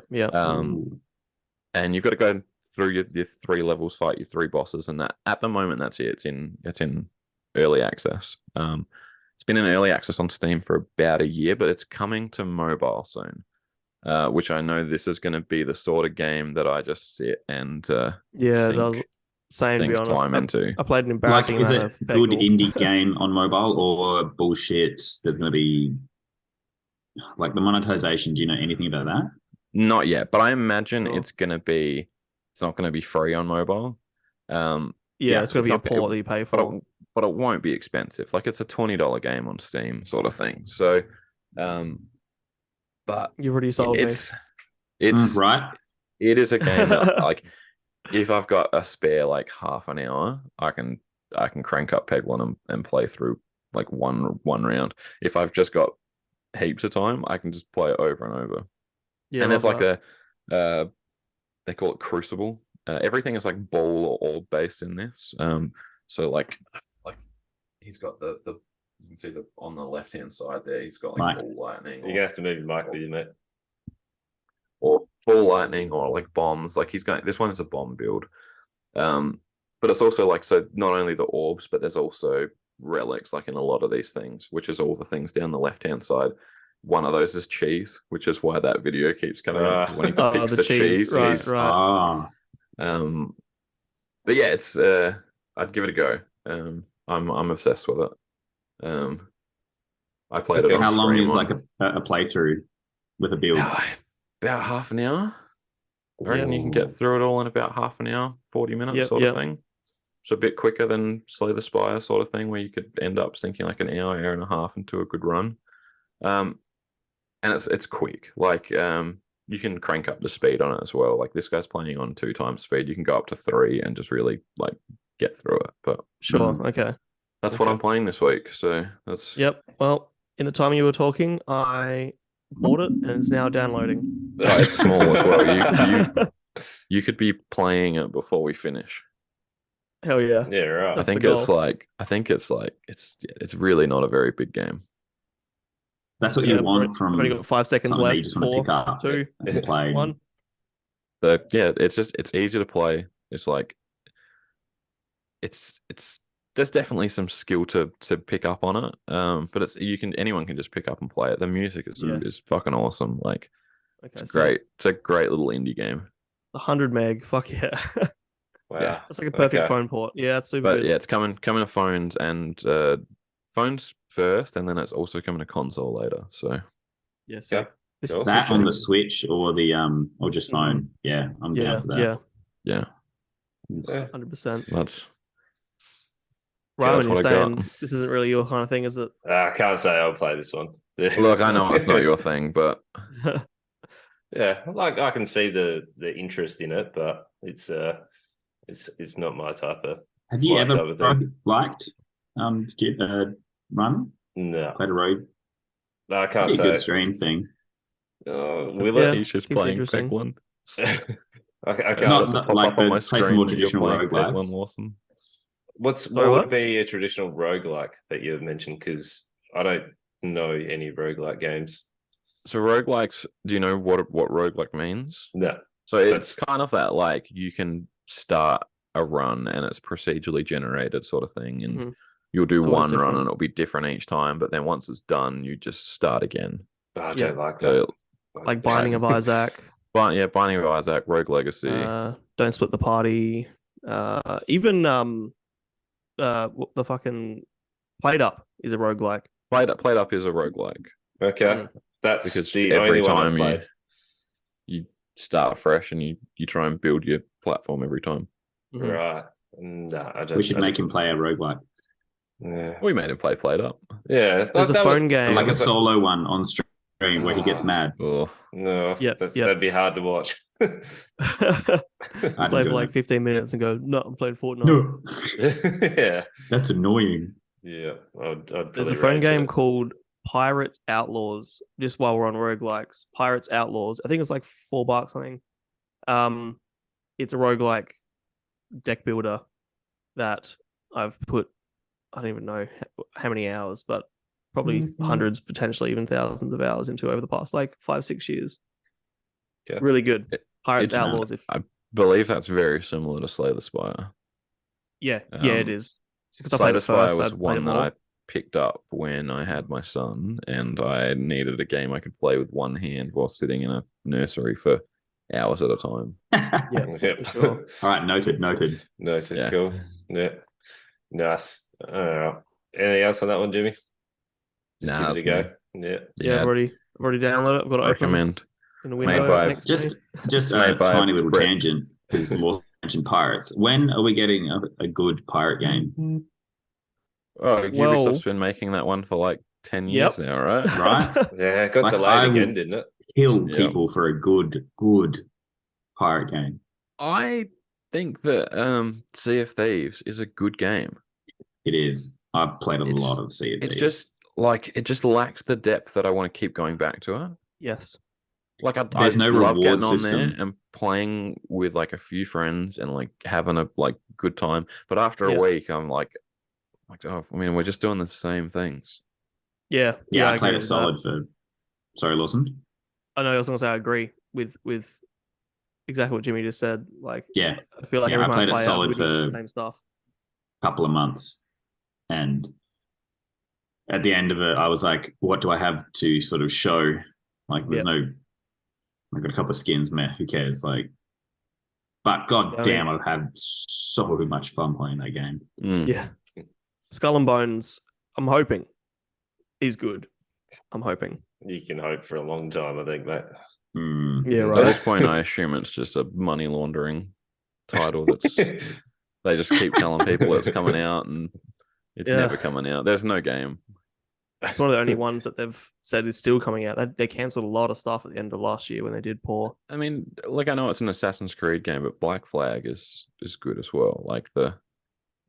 And you've got to go through your 3 levels, fight your 3 bosses, and that at the moment that's it. It's in early access. It's been in early access on Steam for about a year, but it's coming to mobile soon. Which I know this is going to be the sort of game that I just sit and Yeah, that was same, to be sink honest. time into. I played an Like, embarrassing is amount it of good Peggle. indie game on mobile or bullshit? There's going to be like the monetization. Do you know anything about that? Not yet, but I imagine Oh. it's not going to be free on mobile. Yeah, Yeah, it's going to be a port that you pay for. But it won't be expensive. Like it's a $20 game on Steam, sort of thing. So, but You've already sold me. it's Right. It is a game that, like, if I've got a spare like half an hour, I can crank up Peglin and play through like one round. If I've just got heaps of time, I can just play it over and over. Yeah, And there's love like that. they call it Crucible. Everything is like ball or orb based in this. So like he's got the you can see on the left hand side there, he's got like ball lightning. You're gonna have to move your mic with you, mate. Or ball lightning or like bombs. Like this one is a bomb build. But it's also like, so not only the orbs, but there's also relics like in a lot of these things, which is all the things down the left hand side. One of those is cheese, which is why that video keeps coming up. When he picks the cheese, right. But yeah, it's I'd give it a go. I'm obsessed with it. I played it on How long stream is like a playthrough with a build? About half an hour. I reckon you can get through it all in about half an hour, 40 minutes sort of thing. It's a bit quicker than Slay the Spire sort of thing, where you could end up sinking like an hour and a half into a good run. And it's quick. Like you can crank up the speed on it as well. Like this guy's playing on 2 times speed. You can go up to 3 and just really like get through it. But Sure, okay. That's what I'm playing this week. So that's Yep. Well, in the time you were talking, I bought it and it's now downloading. Oh, it's small as well. You could be playing it before we finish. Hell yeah. Yeah, right. That's I think it's really not a very big game. That's what you want from I've only got 5 seconds something that left. you just want to 4, pick up 2, and play. 1. But yeah, it's easy to play. It's like it's there's definitely some skill to pick up on it. But anyone can just pick up and play it. The music is fucking awesome. Like it's great. It's a great little indie game. 100 meg. Fuck yeah. Wow. Yeah. It's like a perfect phone port. Yeah, it's super good. Yeah, it's coming to phones and phones first, and then it's also coming to console later. So yeah, so that on the Switch or the or just phone. Yeah, I'm down for that. Yeah. 100%. That's Reimann, you're what I saying got. this isn't really your kind of thing, is it? I can't say I'll play this one. Look, I know it's not your thing, but yeah, like I can see the interest in it, but it's not my type of. Have you ever liked Run? No, played a road. No, I can't Pretty say. good stream thing. Will Yeah. it? he's just Seems playing interesting. Peglin. I can't. Not like the play some more traditional roguelikes. Awesome. What would be a traditional roguelike that you've mentioned? Because I don't know any roguelike games. So roguelikes, do you know what roguelike means? No. So it's kind of that, like, you can start a run and it's procedurally generated sort of thing, and you'll do one run and it'll be different each time, but then once it's done, you just start again. I don't like that. like Binding of Isaac. Binding of Isaac, Rogue Legacy. Don't Split the Party. Even the fucking Played Up is a roguelike. Played Up is a roguelike. Okay, that's Because the every only one I time played. you start fresh and you try and build your platform every time. Mhm. Right. No, I don't. We should make him play a roguelike. Yeah. We made him play Played Up. Yeah. There's a phone game. Like a was solo one on stream where he gets mad. Oh, No, Yep, that'd be hard to watch. Play for like 15 minutes and go, no, I'm playing Fortnite. No, Yeah. that's annoying. Yeah. I'd There's probably a phone rage game it. called Pirates Outlaws. Just while we're on roguelikes, Pirates Outlaws. I think it's like $4, I think. It's a roguelike deck builder that I've put, I don't even know how many hours, but probably hundreds, potentially even thousands of hours into over the past like 5-6 years. Yeah. Really good. Pirates it's- Outlaws. I believe that's very similar to Slay the Spire. Yeah, it is. Because I Slay played the it Spire first. was I'd played one it that more. I picked up when I had my son, and I needed a game I could play with one hand while sitting in a nursery for hours at a time. Yeah, Yep. for sure. All right, noted. Nice. Yeah. Cool. Yeah. Nice. Anything else on that one, Jimmy? Just Nah, give it a that's go. Yeah. Yeah, I've already downloaded it. I've got it open recommend. in the Made window by- next to me. Just a made by tiny little Brett. tangent because Law mentioned pirates. When are we getting a good pirate game? Oh, Well- Ubisoft's been making that one for like 10 years now, right? Right? Yeah, it got Like, delayed I again, would- didn't it? Kill Yeah. people for a good pirate game. I think that Sea of Thieves is a good game. It is. I've played a It's- lot of Sea of It's Thieves. just like it just lacks the depth that I want to keep going back to it. Yes. Like I There's no love reward getting on system. there and playing with like a few friends and like having a like good time. But after Yeah. a week, I'm like, oh, I mean, we're just doing the same things. Yeah. Yeah, I agree played it with that. solid for. Sorry, Lawson. I know. I was going to say I agree with exactly what Jimmy just said. Like, Yeah, I feel like Yeah, every I time played it play solid I'm doing for- the same stuff. couple of months, and at the end of it, I was like, "What do I have to sort of show?" Like, there's no. I got a couple of skins, man. Who cares? Like, but god Yeah, I damn, I've had so much fun playing that game. Mm. Yeah. Skull and Bones, I'm hoping, is good. I'm hoping. You can hope for a long time, I think, mate. Mm. Yeah, At right. this point, I assume it's just a money laundering title that's they just keep telling people it's coming out and it's Yeah. never coming out. There's no game. It's one of the only ones that they've said is still coming out. They cancelled a lot of stuff at the end of last year when they did Poor. I mean, like I know it's an Assassin's Creed game, but Black Flag is good as well. Like there's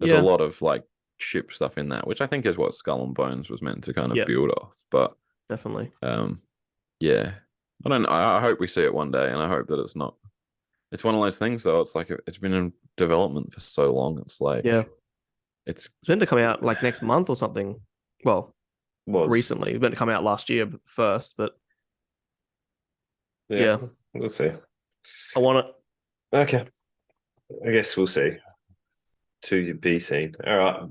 Yeah. a lot of like ship stuff in that, which I think is what Skull and Bones was meant to kind of Yeah. build off. But Definitely. yeah, I hope we see it one day, and I hope that it's not. It's one of those things though. It's like it's been in development for so long. It's like Yeah. it's It's meant to come out like next month or something. Well, Was recently. It meant to come out last year first, but yeah. We'll see. I want it. Okay. I guess we'll see. To be seen. All right.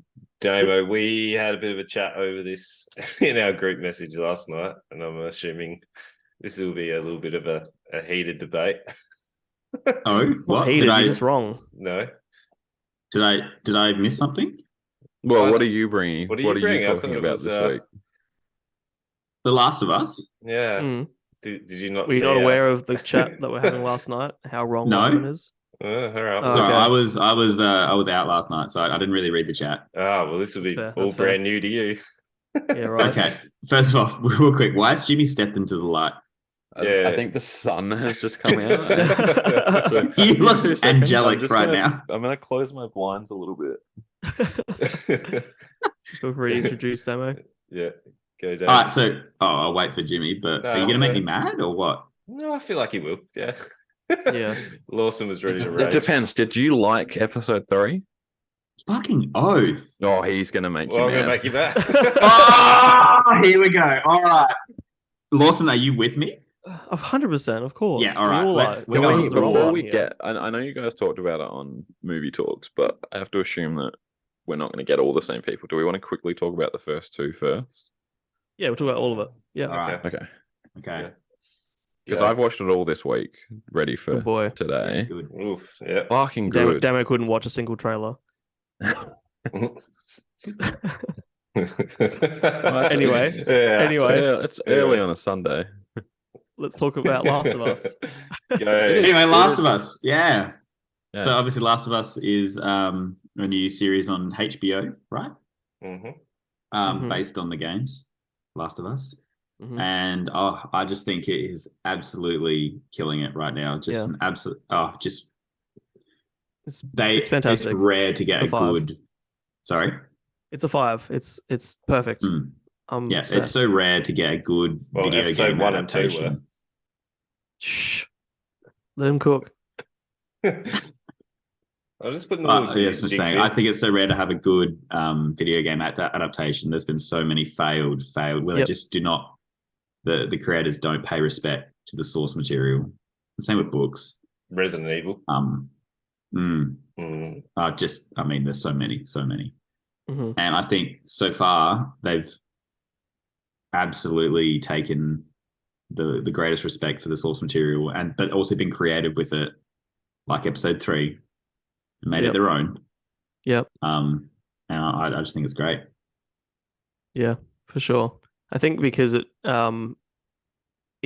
Damo, we had a bit of a chat over this in our group message last night, and I'm assuming this will be a little bit of a heated debate. Oh, Not what hated, did I? you're just wrong. No? Did I miss something? well. What- What are you bringing? what are you bringing? I talking thought it about was, this week? The Last of Us? Yeah. Mm. Did you not Were you see not our- aware of the chat that we're having last night? How wrong No. one is? All right. Oh, So okay. I was out last night, so I didn't really read the chat. Well, this will be That's fair, all that's fair. brand new to you. Yeah, right. Okay, first of all, real quick, why has Jimmy stepped into the light? Yeah. I think the sun has just come out. So, You give me look 2 seconds, angelic I'm just right gonna- now. I'm gonna close my blinds a little bit. Feel free to introduce Demo. Yeah. Go down. All right, so I'll wait for Jimmy, but No, are you going to make no. me mad or what? No, I feel like he will. Yeah. Yes. Lawson was ready to It rage. depends. Did you like episode 3? Fucking oath. Oh, he's gonna make Well, I'm you going to mad. make you mad. Oh, here we go. All right. Lawson, are you with me? 100%, of course. Yeah, all right, We all let's- are. we're No going one's through wrong Before on we here. get, I know you guys talked about it on Movie Talks, but I have to assume that we're not going to get all the same people. Do we want to quickly talk about the first two first? Yeah, we'll talk about all of it. Yeah. All right. Okay. Okay. Yeah. because Yeah. I've watched it all this week, ready for Good boy. today. Good. Oof, yeah. Fucking Damn it, good. damn it, I couldn't watch a single trailer. Anyway, It's early on a Sunday. let's talk about Last of Us. Anyway, It Last is- of Us. Yeah. Yeah. So obviously, Last of Us is a new series on HBO, right? Mhm. Mhm. Based on the games, Last of Us. Mhm. And I just think it is absolutely killing it right now. Just Yeah. an absolute It's it's fantastic. It's rare to get It's a 5. good. Sorry. It's a 5. It's perfect. Mm. I'm Yeah, obsessed. it's so rare to get a good Well, video episode game 1 and 2 adaptation. Shh. Let him cook. I'll just put in the little Yes, I'm saying, I think it's so rare to have a good video game adaptation. There's been so many failed where they Yep. just do not. The creators don't pay respect to the source material. The same with books. Resident Evil. There's so many. Mhm. And I think so far they've absolutely taken the greatest respect for the source material, but also been creative with it, like episode 3, and made it Yep. their own. Yep. And I just think it's great. Yeah, for sure. I think because it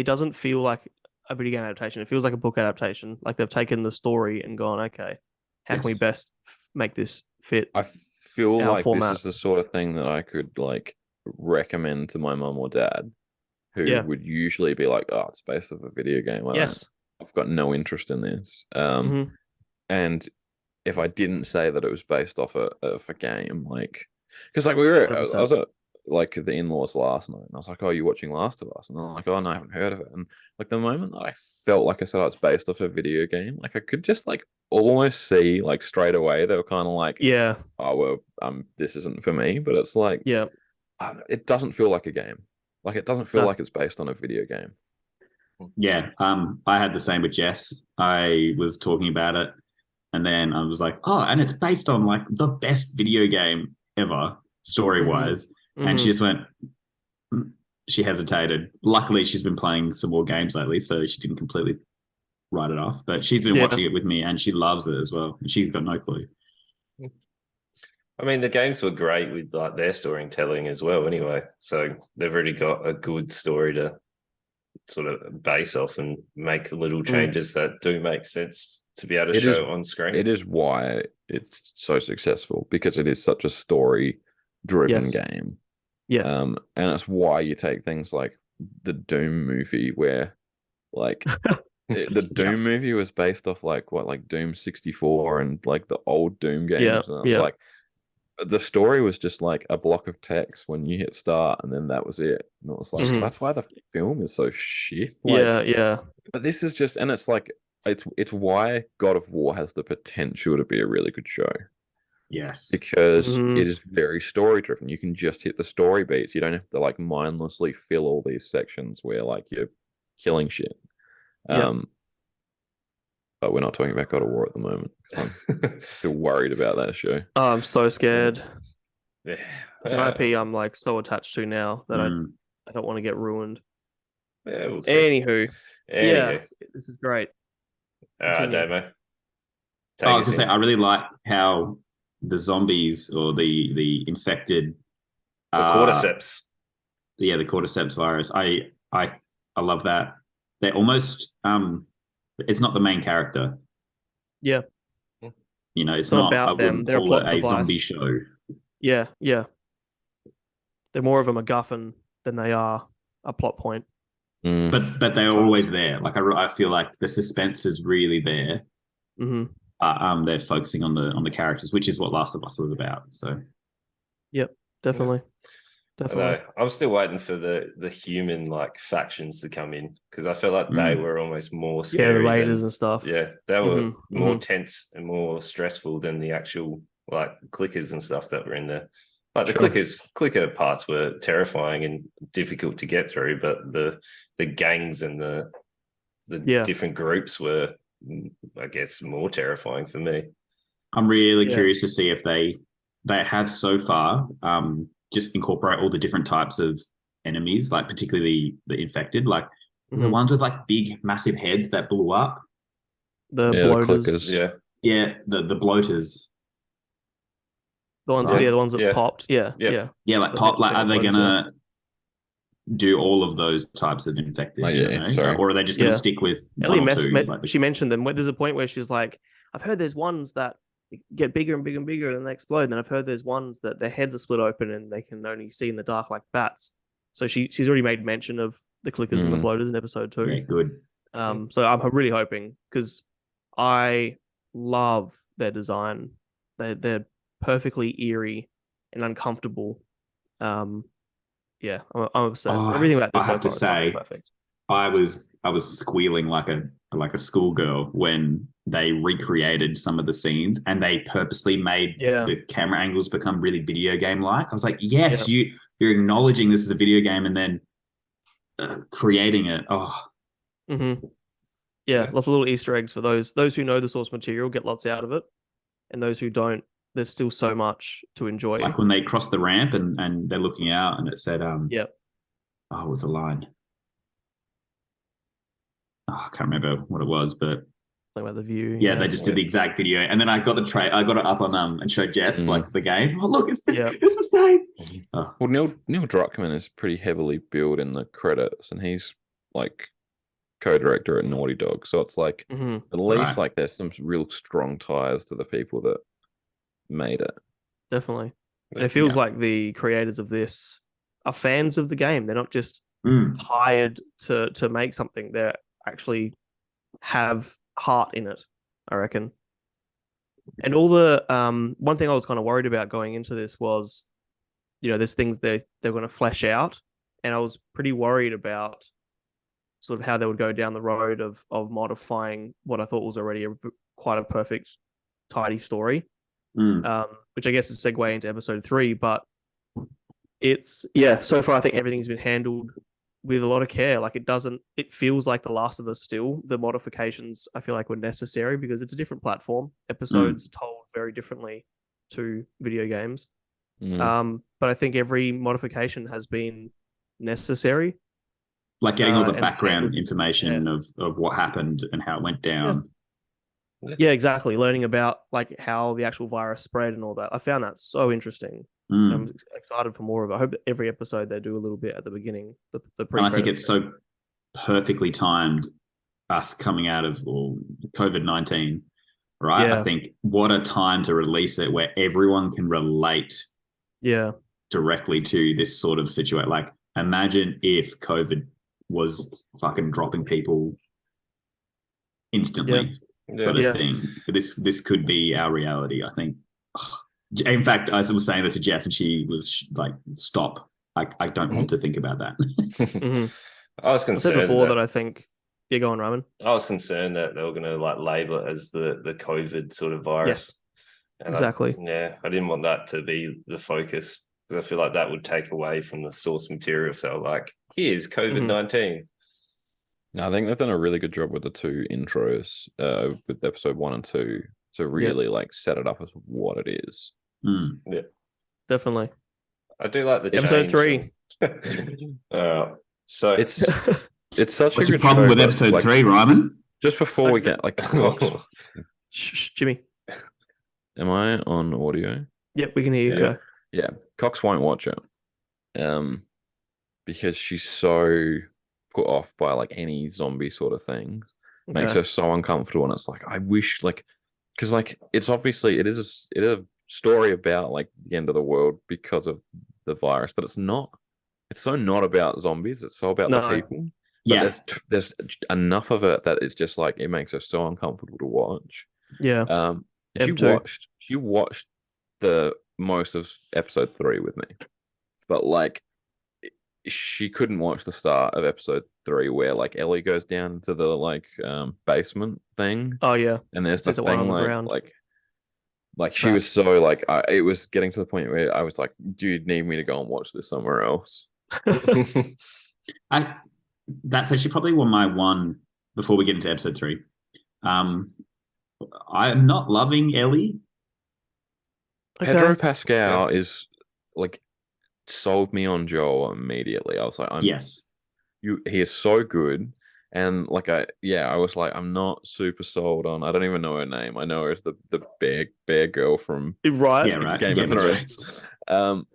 doesn't feel like a video game adaptation. It feels like a book adaptation. Like they've taken the story and gone, okay, how can we Yes. best make this fit? I feel Our like format. this is the sort of thing that I could like recommend to my mum or dad, who Yeah. would usually be like, "Oh, it's based off a video game." Yes. I've got no interest in this. Mhm. And if I didn't say that it was based off a game, like, because like I 100%. was at like the in-laws last night, and I was like, "Oh, you watching Last of Us?" And they're like, "Oh, no, I haven't heard of it." And like the moment that I felt like I said, "Oh, it's based off a video game," like I could just like almost see like straight away they were kind of like, Yeah. "Oh, well, this isn't for me." But it's like, Yeah. it doesn't feel like a game. Like it doesn't feel No. like it's based on a video game. Yeah, I had the same with Jess. I was talking about it, and then I was like, "Oh, and it's based on like the best video game ever, story-wise." And she Mhm. just went. She hesitated. Luckily, she's been playing some more games lately, so she didn't completely write it off. But she's been Yeah. watching it with me, and she loves it as well. And she's got no clue. I mean, the games were great with like their storytelling as well. Anyway, so they've already got a good story to sort of base off and make little changes that do make sense to be able to It is- show on screen. It is why it's so successful, because it is such a story-driven Yes. game. Yes. And it's why you take things like the Doom movie, where like the Doom movie was based off like Doom 64 and like the old Doom games. Yeah, And it's yeah. like the story was just like a block of text when you hit start, and then that was it. And it was like, Mhm. that's why the film is so shit. Like, yeah. but this is just, and it's like it's why God of War has the potential to be a really good show, Yes. because Mhm. it is very story driven. You can just hit the story beats. You don't have to like mindlessly fill all these sections where like you're killing shit. Yep. But we're not talking about God of War at the moment, because I'm still worried about that show. Oh, I'm so scared. Yeah. It's an IP I'm like so attached to now that I don't want to get ruined. Yeah, we'll see. Anywho, yeah, Anywho. this is great. All right, Continue. Damo. I was gonna say, I really like how the zombies or the infected, the cordyceps. the cordyceps virus. I love that. They're almost it's not the main character. Yeah. You know, it's It's not not. about I wouldn't them. They're a call plot it a zombie device. show. Yeah. They're more of a MacGuffin than they are a plot point. Mm. But they're always there. Like I feel like the suspense is really there. Mm-hmm. They're focusing on the characters, which is what Last of Us was about. So Definitely. Although I'm still waiting for the human like factions to come in, because I feel like they were almost more scary. Yeah, the raiders than, and stuff. Yeah, they were Mhm, more mhm. tense and more stressful than the actual like clickers and stuff that were in there. Like the Sure. clicker parts were terrifying and difficult to get through, but the gangs and the Yeah. different groups were, I guess, more terrifying for me. I'm really Yeah. curious to see if they have so far just incorporate all the different types of enemies, like particularly the infected. Like The ones with like big, massive heads that blew up. The Yeah, bloaters. the clickers. Yeah. Yeah, the bloaters. The ones, Right. the ones that Yeah. popped. Yeah, Yep. yeah. Yeah, like The pop. Like, big are they bloaters, gonna do all of those types of infected? Oh, You yeah, know? sorry. Or are they just gonna Yeah. stick with Ellie one or two? Like she mentioned them. There's a point where she's like, "I've heard there's ones that get bigger and bigger and bigger, and they explode. And then I've heard there's ones that their heads are split open and they can only see in the dark like bats." So she's already made mention of the clickers and the bloaters in episode 2. yeah, good. So I'm really hoping, because I love their design. They're perfectly eerie and uncomfortable. Yeah, I'm obsessed. Oh, Everything about this I have so to far is say, perfect. I was squealing like a schoolgirl when they recreated some of the scenes and they purposely made the camera angles become really video game like. I was like, yes, you're acknowledging this is a video game and then creating it. Oh, Yeah, lots of little Easter eggs for those who know the source material, get lots out of it, and those who don't, there's still so much to enjoy. like when they crossed the ramp and they're looking out and it said, oh, what was the line? Oh, I can't remember what it was, but Talking about the view. yeah, they just did the exact video, and then I got I got it up on and showed Jess like the game. Oh, look, it's the same. Oh. Well, Neil Druckmann is pretty heavily billed in the credits, and he's like co-director at Naughty Dog, so it's like at least like there's some real strong ties to the people that made it. Definitely, and it feels like the creators of this are fans of the game. They're not just hired to make something. They actually have heart in it, I reckon. And all the one thing I was kind of worried about going into this was, there's things they're going to flesh out, and I was pretty worried about sort of how they would go down the road of modifying what I thought was already quite a perfect, tidy story, which I guess is a segue into episode 3. But it's so far I think everything's been handled with a lot of care. Like it feels like The Last of Us still. The modifications I feel like were necessary because it's a different platform. Episodes told very differently to video games. But I think every modification has been necessary. Like getting all the background information of what happened and how it went down. Yeah, exactly. Learning about like how the actual virus spread and all that. I found that so interesting. I'm excited for more of it. I hope that every episode they do a little bit at the beginning. And I think it's so perfectly timed, us coming out of COVID-19, right? Yeah. I think what a time to release it where everyone can relate directly to this sort of situation. Like, imagine if COVID was fucking dropping people instantly sort of thing. This could be our reality, I think. In fact, I was saying that to Jess and she was like, stop. I don't want to think about that. I was concerned. I said before that I think... Yeah, go on, Reimann. I was concerned that they were going to like label it as the COVID sort of virus. Yes, and exactly. I didn't want that to be the focus because I feel like that would take away from the source material. If they were like, here's COVID-19. No, I think they've done a really good job with the 2 intros, with episode 1 and 2, to really like set it up as what it is. Yeah, definitely. I do like the episode 3. So it's such What's a your good problem show, with but, episode like, 3, Reimann? Just before we get like Cox, Shh, Jimmy. Am I on audio? Yep, we can hear you. Go. Yeah, Cox won't watch it, because she's so put off by like any zombie sort of thing. Makes her so uncomfortable, and it's like I wish because like it's obviously it is a story about like the end of the world because of the virus, but it's not. It's so not about zombies. It's so about the people. But there's enough of it that it's just like it makes her so uncomfortable to watch. Yeah. She watched the most of episode 3 with me, but like she couldn't watch the start of episode 3 where like Ellie goes down to the like basement thing. Oh yeah. And there's this the thing thing like she was so like it was getting to the point where I was like, do you need me to go and watch this somewhere else? That's actually probably my one before we get into episode 3. I'm not loving Ellie. Pedro Pascal is like sold me on Joel immediately. I was like, he is so good. And like I was like, I'm not super sold on. I don't even know her name. I know her as the bear girl from Right. Yeah, right. Game of Thrones. Can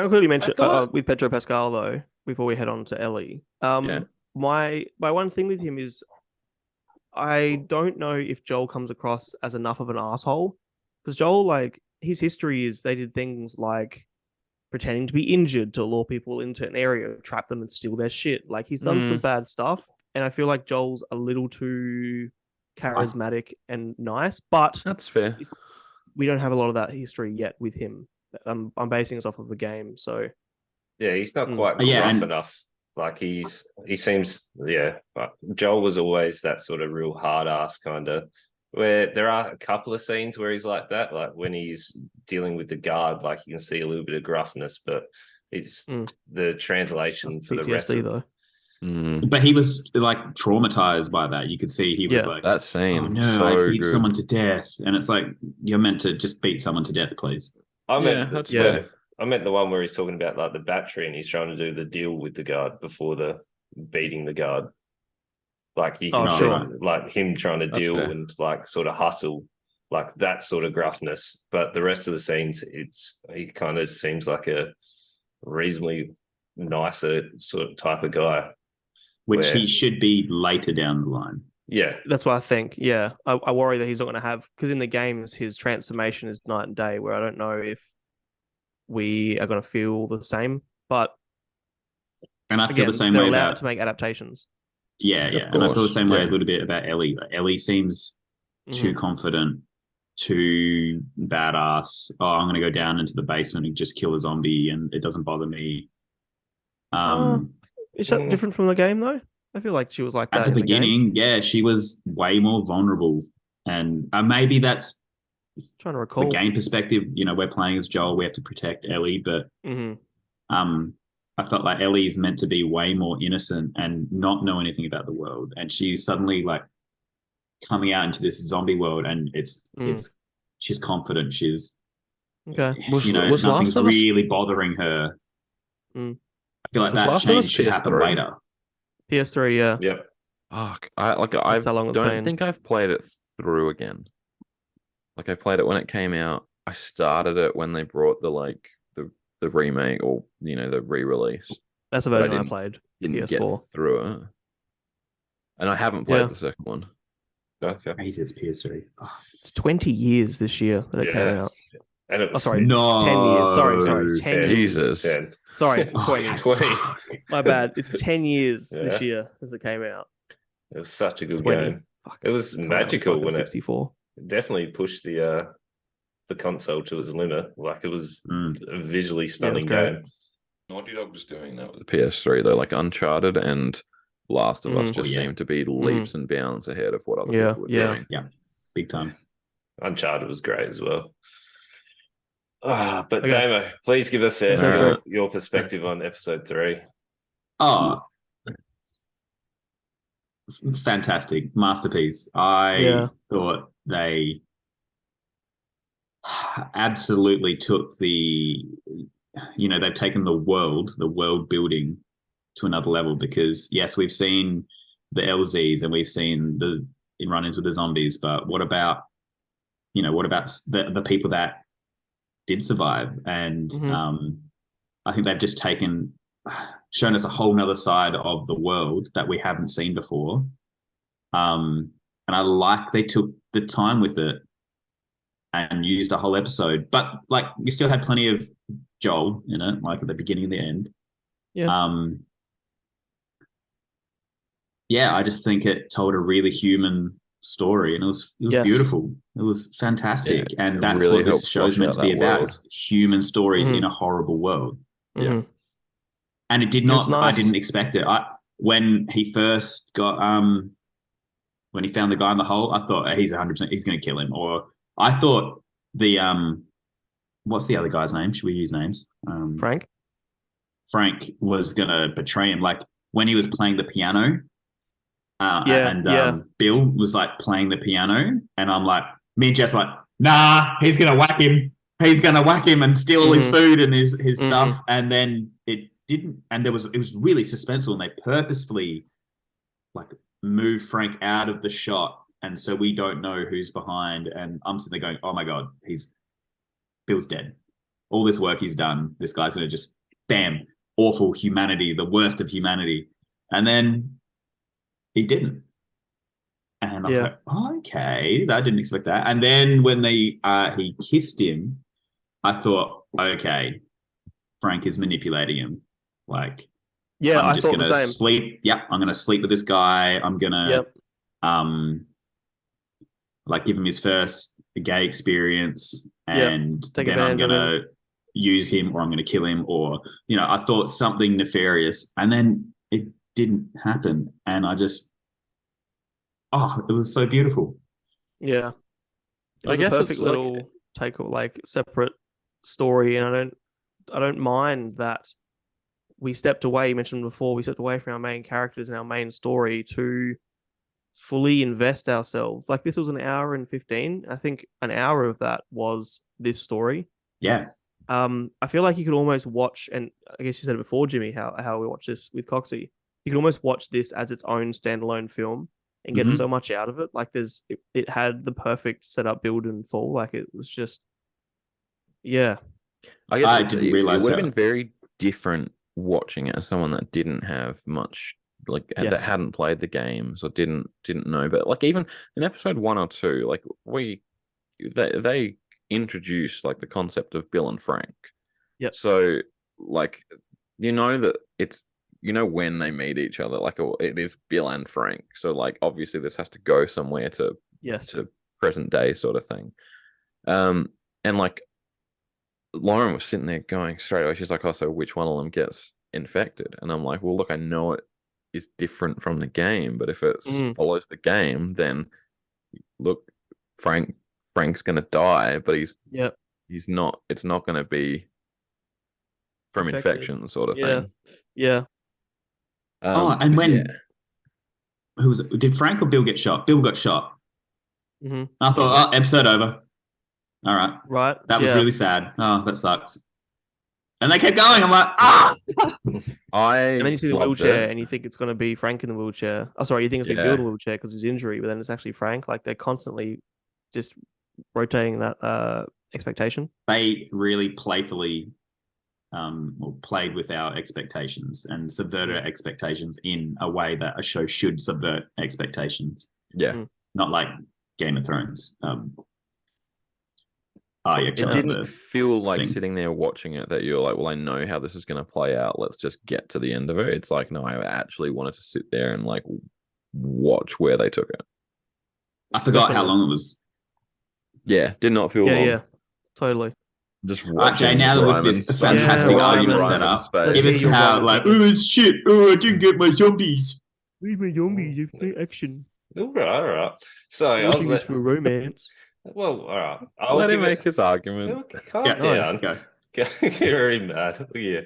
I quickly mention thought- with Pedro Pascal though, before we head on to Ellie? Yeah. My one thing with him is I don't know if Joel comes across as enough of an asshole, because Joel, like, his history is they did things like pretending to be injured to lure people into an area, trap them and steal their shit. Like, he's done some bad stuff, and I feel like Joel's a little too charismatic and nice, but That's fair. we don't have a lot of that history yet with him. I'm basing this off of the game, so Yeah, he's not quite rough enough. Like he seems, but Joel was always that sort of real hard ass kind of, where there are a couple of scenes where he's like that, like when he's dealing with the guard, like you can see a little bit of gruffness, but it's the translation for the rest of though. But he was like traumatized by that. You could see he was like, that scene. Oh no, I beat someone to death, and it's like you're meant to just beat someone to death, please. I meant the one where he's talking about like the battery, and he's trying to do the deal with the guard before the beating the guard. Like you can see, like him trying to deal and like sort of hustle, like that sort of gruffness. But the rest of the scenes, he kind of seems like a reasonably nicer sort of type of guy. Which he should be later down the line. Yeah. That's what I think. Yeah. I worry that he's not going to have, because in the games, his transformation is night and day, where I don't know if we are going to feel the same. But and I feel the same way allowed to make adaptations. Yeah. And I feel the same way a little bit about Ellie. Ellie seems too confident, too badass. Oh, I'm going to go down into the basement and just kill a zombie, and it doesn't bother me. Is that different from the game though? I feel like she was like that at the beginning. Yeah, she was way more vulnerable, and maybe that's trying to recall the game perspective. You know, we're playing as Joel, we have to protect Ellie, but I felt like Ellie is meant to be way more innocent and not know anything about the world, and she's suddenly like coming out into this zombie world, and it's she's confident. She's nothing's really bothering her. I feel like that change should happen later. PS3, yeah. Yep. Fuck. I don't think I've played it through again. Like I played it when it came out. I started it when they brought the remake or the re-release. That's the version I played. Didn't PS4 get through it, and I haven't played the second one. Okay. It's PS3. It's 20 years this year that it came out. And it was 10 years. Sorry, 10 Jesus. years. 10. Sorry, 20. My bad. It's 10 years this year as it came out. It was such a good game. It was magical when 64. It definitely pushed the console to its limit. Like it was a visually stunning game. Naughty Dog was doing that with the PS3 though, like Uncharted and Last of Us just seemed to be leaps and bounds ahead of what other people were doing. Yeah, big time. Uncharted was great as well. But Damo, please give us your perspective on episode 3. Oh, fantastic. Masterpiece. I thought they absolutely took they've taken the world building to another level, because yes, we've seen the LZs and we've seen the run-ins with the zombies, but what about the people that did survive? And I think they've just shown us a whole nother side of the world that we haven't seen before. And I like they took the time with it and used a whole episode, but like you still had plenty of Joel in it, like at the beginning and the end. I just think it told a really human story, and it was beautiful. It was fantastic, and that's really what this show's meant to be about: is human stories in a horrible world. And it did not. Nice. I didn't expect it. When he first got when he found the guy in the hole, I thought he's 100%. He's going to kill him. Or I thought the what's the other guy's name? Should we use names? Frank. Frank was going to betray him. Like when he was playing the piano. Bill was like playing the piano, and I'm like, me and Jess like, nah, he's gonna whack him. He's gonna whack him and steal all his food and his stuff. And then it didn't, and it was really suspenseful, and they purposefully like move Frank out of the shot, and so we don't know who's behind. And I'm sitting there going, "Oh my god, Bill's dead. All this work he's done, this guy's gonna just bam, awful humanity, the worst of humanity." And then he didn't. And I was like, oh, okay, I didn't expect that. And then when he kissed him, I thought, okay, Frank is manipulating him. Like, yeah, I'm I just thought gonna the same. sleep. Yeah, I'm gonna sleep with this guy. I'm gonna like give him his first gay experience, and Take then I'm advantage of gonna use him, or I'm gonna kill him, or I thought something nefarious, and then it didn't happen, and I just it was so beautiful. Yeah, it I was a guess it's perfect like- little like separate story, and I don't mind that we stepped away. You mentioned before, we stepped away from our main characters and our main story to fully invest ourselves. Like, this was an hour and 15. I think an hour of that was this story. Yeah. I feel like you could almost watch, and I guess you said it before, Jimmy, how we watch this with Coxie. You could almost watch this as its own standalone film and get so much out of it. Like, it had the perfect setup, build, and fall. Like, it was just, yeah. I guess I didn't realize it would have how- been very different watching it as someone that didn't have much, like that Yes. hadn't played the games or didn't know. But like even in episode 1 or 2, like they introduced like the concept of Bill and Frank. Yep. So like that it's when they meet each other, like it is Bill and Frank. So like obviously this has to go somewhere to present day sort of thing. And like Lauren was sitting there going straight away, she's like, "Oh, so which one of them gets infected?" And I'm like, "Well, look, I know it is different from the game, but if it follows the game, then look, Frank's gonna die, but he's not. It's not gonna be from infection, sort of thing." Yeah. And when who was it? Did Frank or Bill get shot? Bill got shot. I thought, episode over. All right. Right. That was really sad. Oh, that sucks. And they kept going. I'm like, And then you see the wheelchair and you think it's going to be Frank in the wheelchair. Oh, sorry, you think it's going to be Bill in the wheelchair because of his injury, but then it's actually Frank. Like, they're constantly just rotating that expectation. They really playfully played with our expectations and subverted our expectations in a way that a show should subvert expectations. Yeah. Not like Game of Thrones. It didn't feel like sitting there watching it that you're like, well, I know how this is going to play out. Let's just get to the end of it. It's like, no, I actually wanted to sit there and like watch where they took it. I forgot how long it was. Yeah, did not feel long. Yeah, totally. Just watching. Okay, now that with this fantastic argument set up, give us how like, oh, it's shit. Oh, I didn't get my zombies. Leave me zombies. Action. All right. So I was this for romance. Well, all right. I'll let him make his argument. Calm down. Go. You're very mad. Yeah.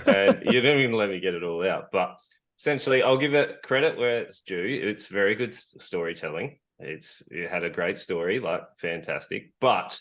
And you didn't even let me get it all out. But essentially, I'll give it credit where it's due. It's very good storytelling. It had a great story, like fantastic. But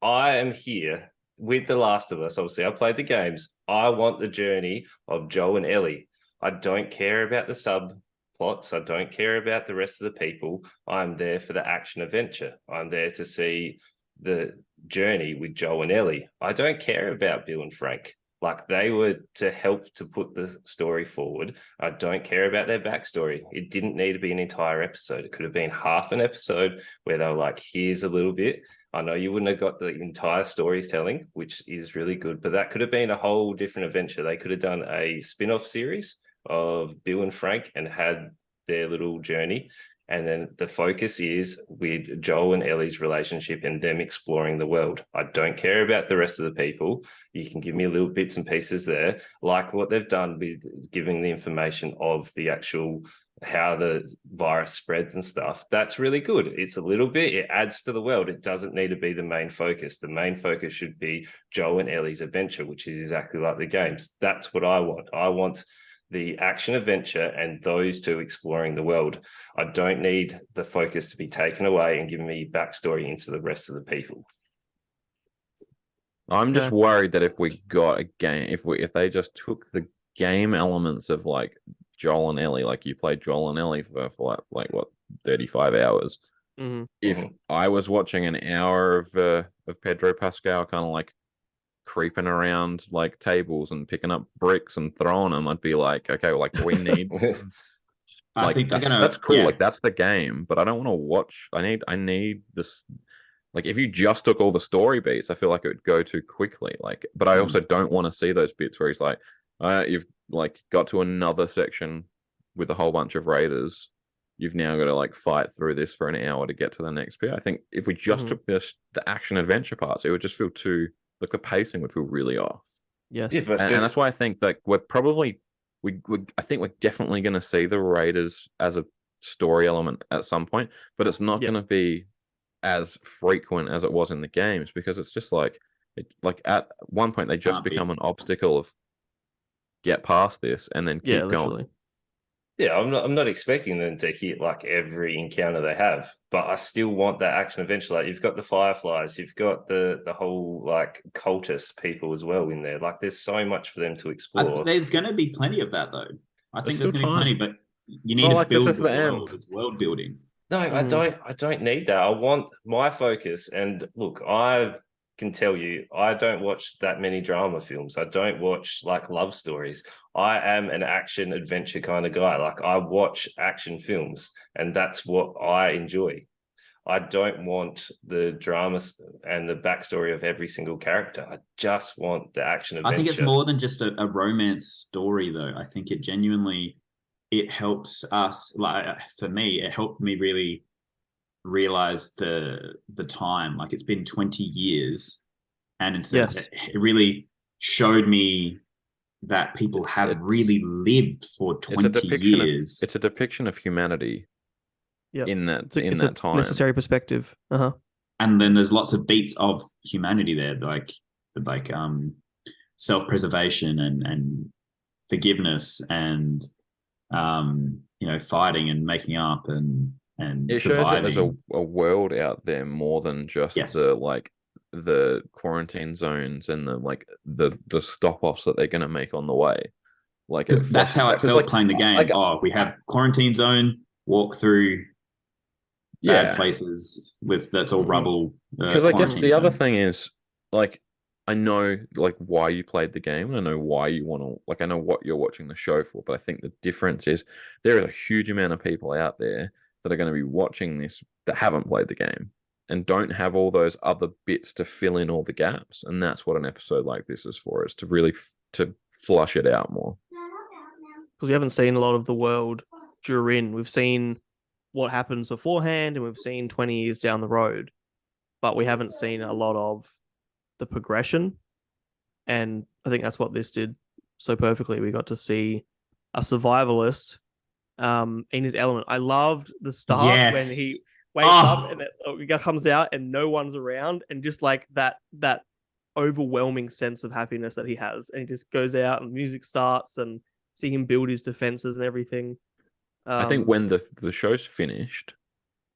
I am here with The Last of Us. Obviously, I played the games. I want the journey of Joel and Ellie. I don't care about the subplots. I don't care about the rest of the people. I'm there for the action adventure. I'm there to see the journey with Joel and Ellie. I don't care about Bill and Frank. Like, they were to help to put the story forward. I don't care about their backstory. It didn't need to be an entire episode. It could have been half an episode where they were like, here's a little bit. I know you wouldn't have got the entire storytelling, which is really good, but that could have been a whole different adventure. They could have done a spin-off series of Bill and Frank and had their little journey. And then the focus is with Joel and Ellie's relationship and them exploring the world. I don't care about the rest of the people. You can give me little bits and pieces there, like what they've done with giving the information of the actual how the virus spreads and stuff. That's really good. It's a little bit, it adds to the world. It doesn't need to be the main focus. The main focus should be Joel and Ellie's adventure, which is exactly like the games. That's what I want. I want the action adventure and those two exploring the world. I don't need the focus to be taken away and give me backstory into the rest of the people. I'm just worried that if we got a game, if they just took the game elements of like Joel and Ellie, like you played Joel and Ellie for like what 35 hours. Mm-hmm. If I was watching an hour of Pedro Pascal kind of like creeping around like tables and picking up bricks and throwing them, I'd be like, okay, well, like we need I like think that's cool. yeah. Like that's the game, but I don't want to watch. I need this. Like if you just took all the story beats, I feel like it would go too quickly. Like, but I also don't want to see those bits where he's like, you've like got to another section with a whole bunch of raiders. You've now got to like fight through this for an hour to get to the next bit. I think if we just took the action adventure parts, it would just feel too like the pacing would feel really off. Yes. Yeah, but And that's why I think that we're probably I think we're definitely going to see the raiders as a story element at some point, but it's not going to be as frequent as it was in the games because it's just like at one point they just become an obstacle of get past this and then keep going. Yeah, I'm not expecting them to hit like every encounter they have, but I still want that action adventure. Like you've got the Fireflies, you've got the whole like cultist people as well in there. Like there's so much for them to explore. There's going to be plenty of that though. I think there's going to be plenty, but you need to build the world. It's world building. No, I don't need that. I want my focus. And look, I can tell you, I don't watch that many drama films. I don't watch like love stories. I am an action adventure kind of guy. Like I watch action films and that's what I enjoy. I don't want the dramas and the backstory of every single character. I just want the action adventure. I think it's more than just a romance story though. I think it genuinely, it helps us, like for me, it helped me really realize the time. Like it's been 20 years and instead it really showed me that people have really lived for 20 years. It's a depiction of humanity in that time. Necessary perspective. And then there's lots of beats of humanity there, like self-preservation and forgiveness and fighting and making up and it surviving. shows that there's a world out there more than just the quarantine zones and the stop-offs that they're going to make on the way. Like that's how I felt playing the game. We have quarantine zone, walk through bad places with that's all rubble. Because I guess the other thing is like I know like why you played the game and I know why you want to I know what you're watching the show for, but I think the difference is there is a huge amount of people out there that are going to be watching this that haven't played the game and don't have all those other bits to fill in all the gaps, and that's what an episode like this is for, is to really to flush it out more. Because we haven't seen a lot of the world during. We've seen what happens beforehand and we've seen 20 years down the road, but we haven't seen a lot of the progression. And I think that's what this did so perfectly. We got to see a survivalist in his element. I loved the start when he wakes up and he comes out and no one's around, and just like that overwhelming sense of happiness that he has, and he just goes out and music starts and see him build his defenses and everything. I think when the show's finished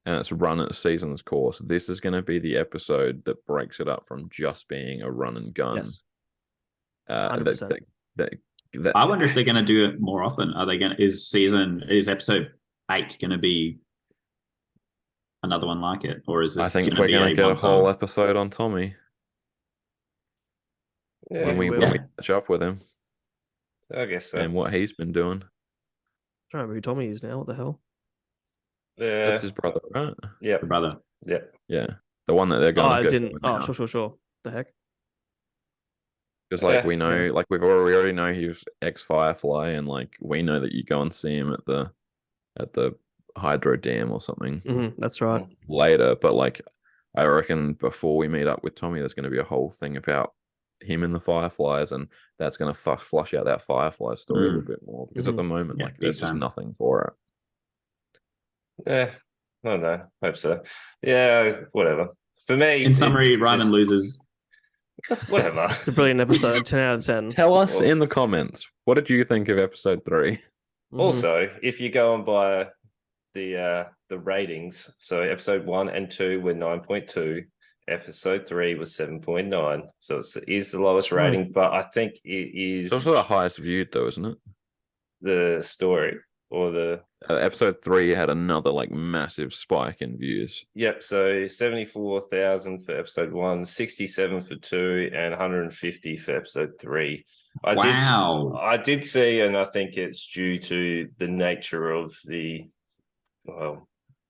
and it's run its season's course, this is going to be the episode that breaks it up from just being a run and gun. Yes. 100%. I wonder if they're going to do it more often. Are they going? Is episode 8 going to be another one like it, or is this? I think we're going to get a whole episode on Tommy when we catch up with him. I guess so. And what he's been doing. I don't remember who Tommy is now. What the hell? That's his brother, right? Yeah, the brother. Yeah, the one that they're going to go. Sure. The heck? Because we know, like we already know he was ex-Firefly, and like we know that you go and see him at the hydro dam or something. That's right. Later, but like I reckon before we meet up with Tommy, there's going to be a whole thing about him and the Fireflies, and that's going to flush out that Firefly story a little bit more, because at the moment, like there's just nothing for it. Yeah, I don't know. Hope so. Yeah, whatever. For me, in summary, Reimann loses. Whatever. It's a brilliant episode. 10 out of 10. Tell us in the comments, what did you think of episode 3? Also, if you go on by the ratings, so episode 1 and 2 were 9.2. Episode 3 was 7.9, so it is the lowest rating, but I think it is. It's also the highest viewed, though, isn't it? the story or the episode 3 had another like massive spike in views. Yep, so 74,000 for episode 1, 67 for 2, and 150 for episode 3. I did see, and I think it's due to the nature of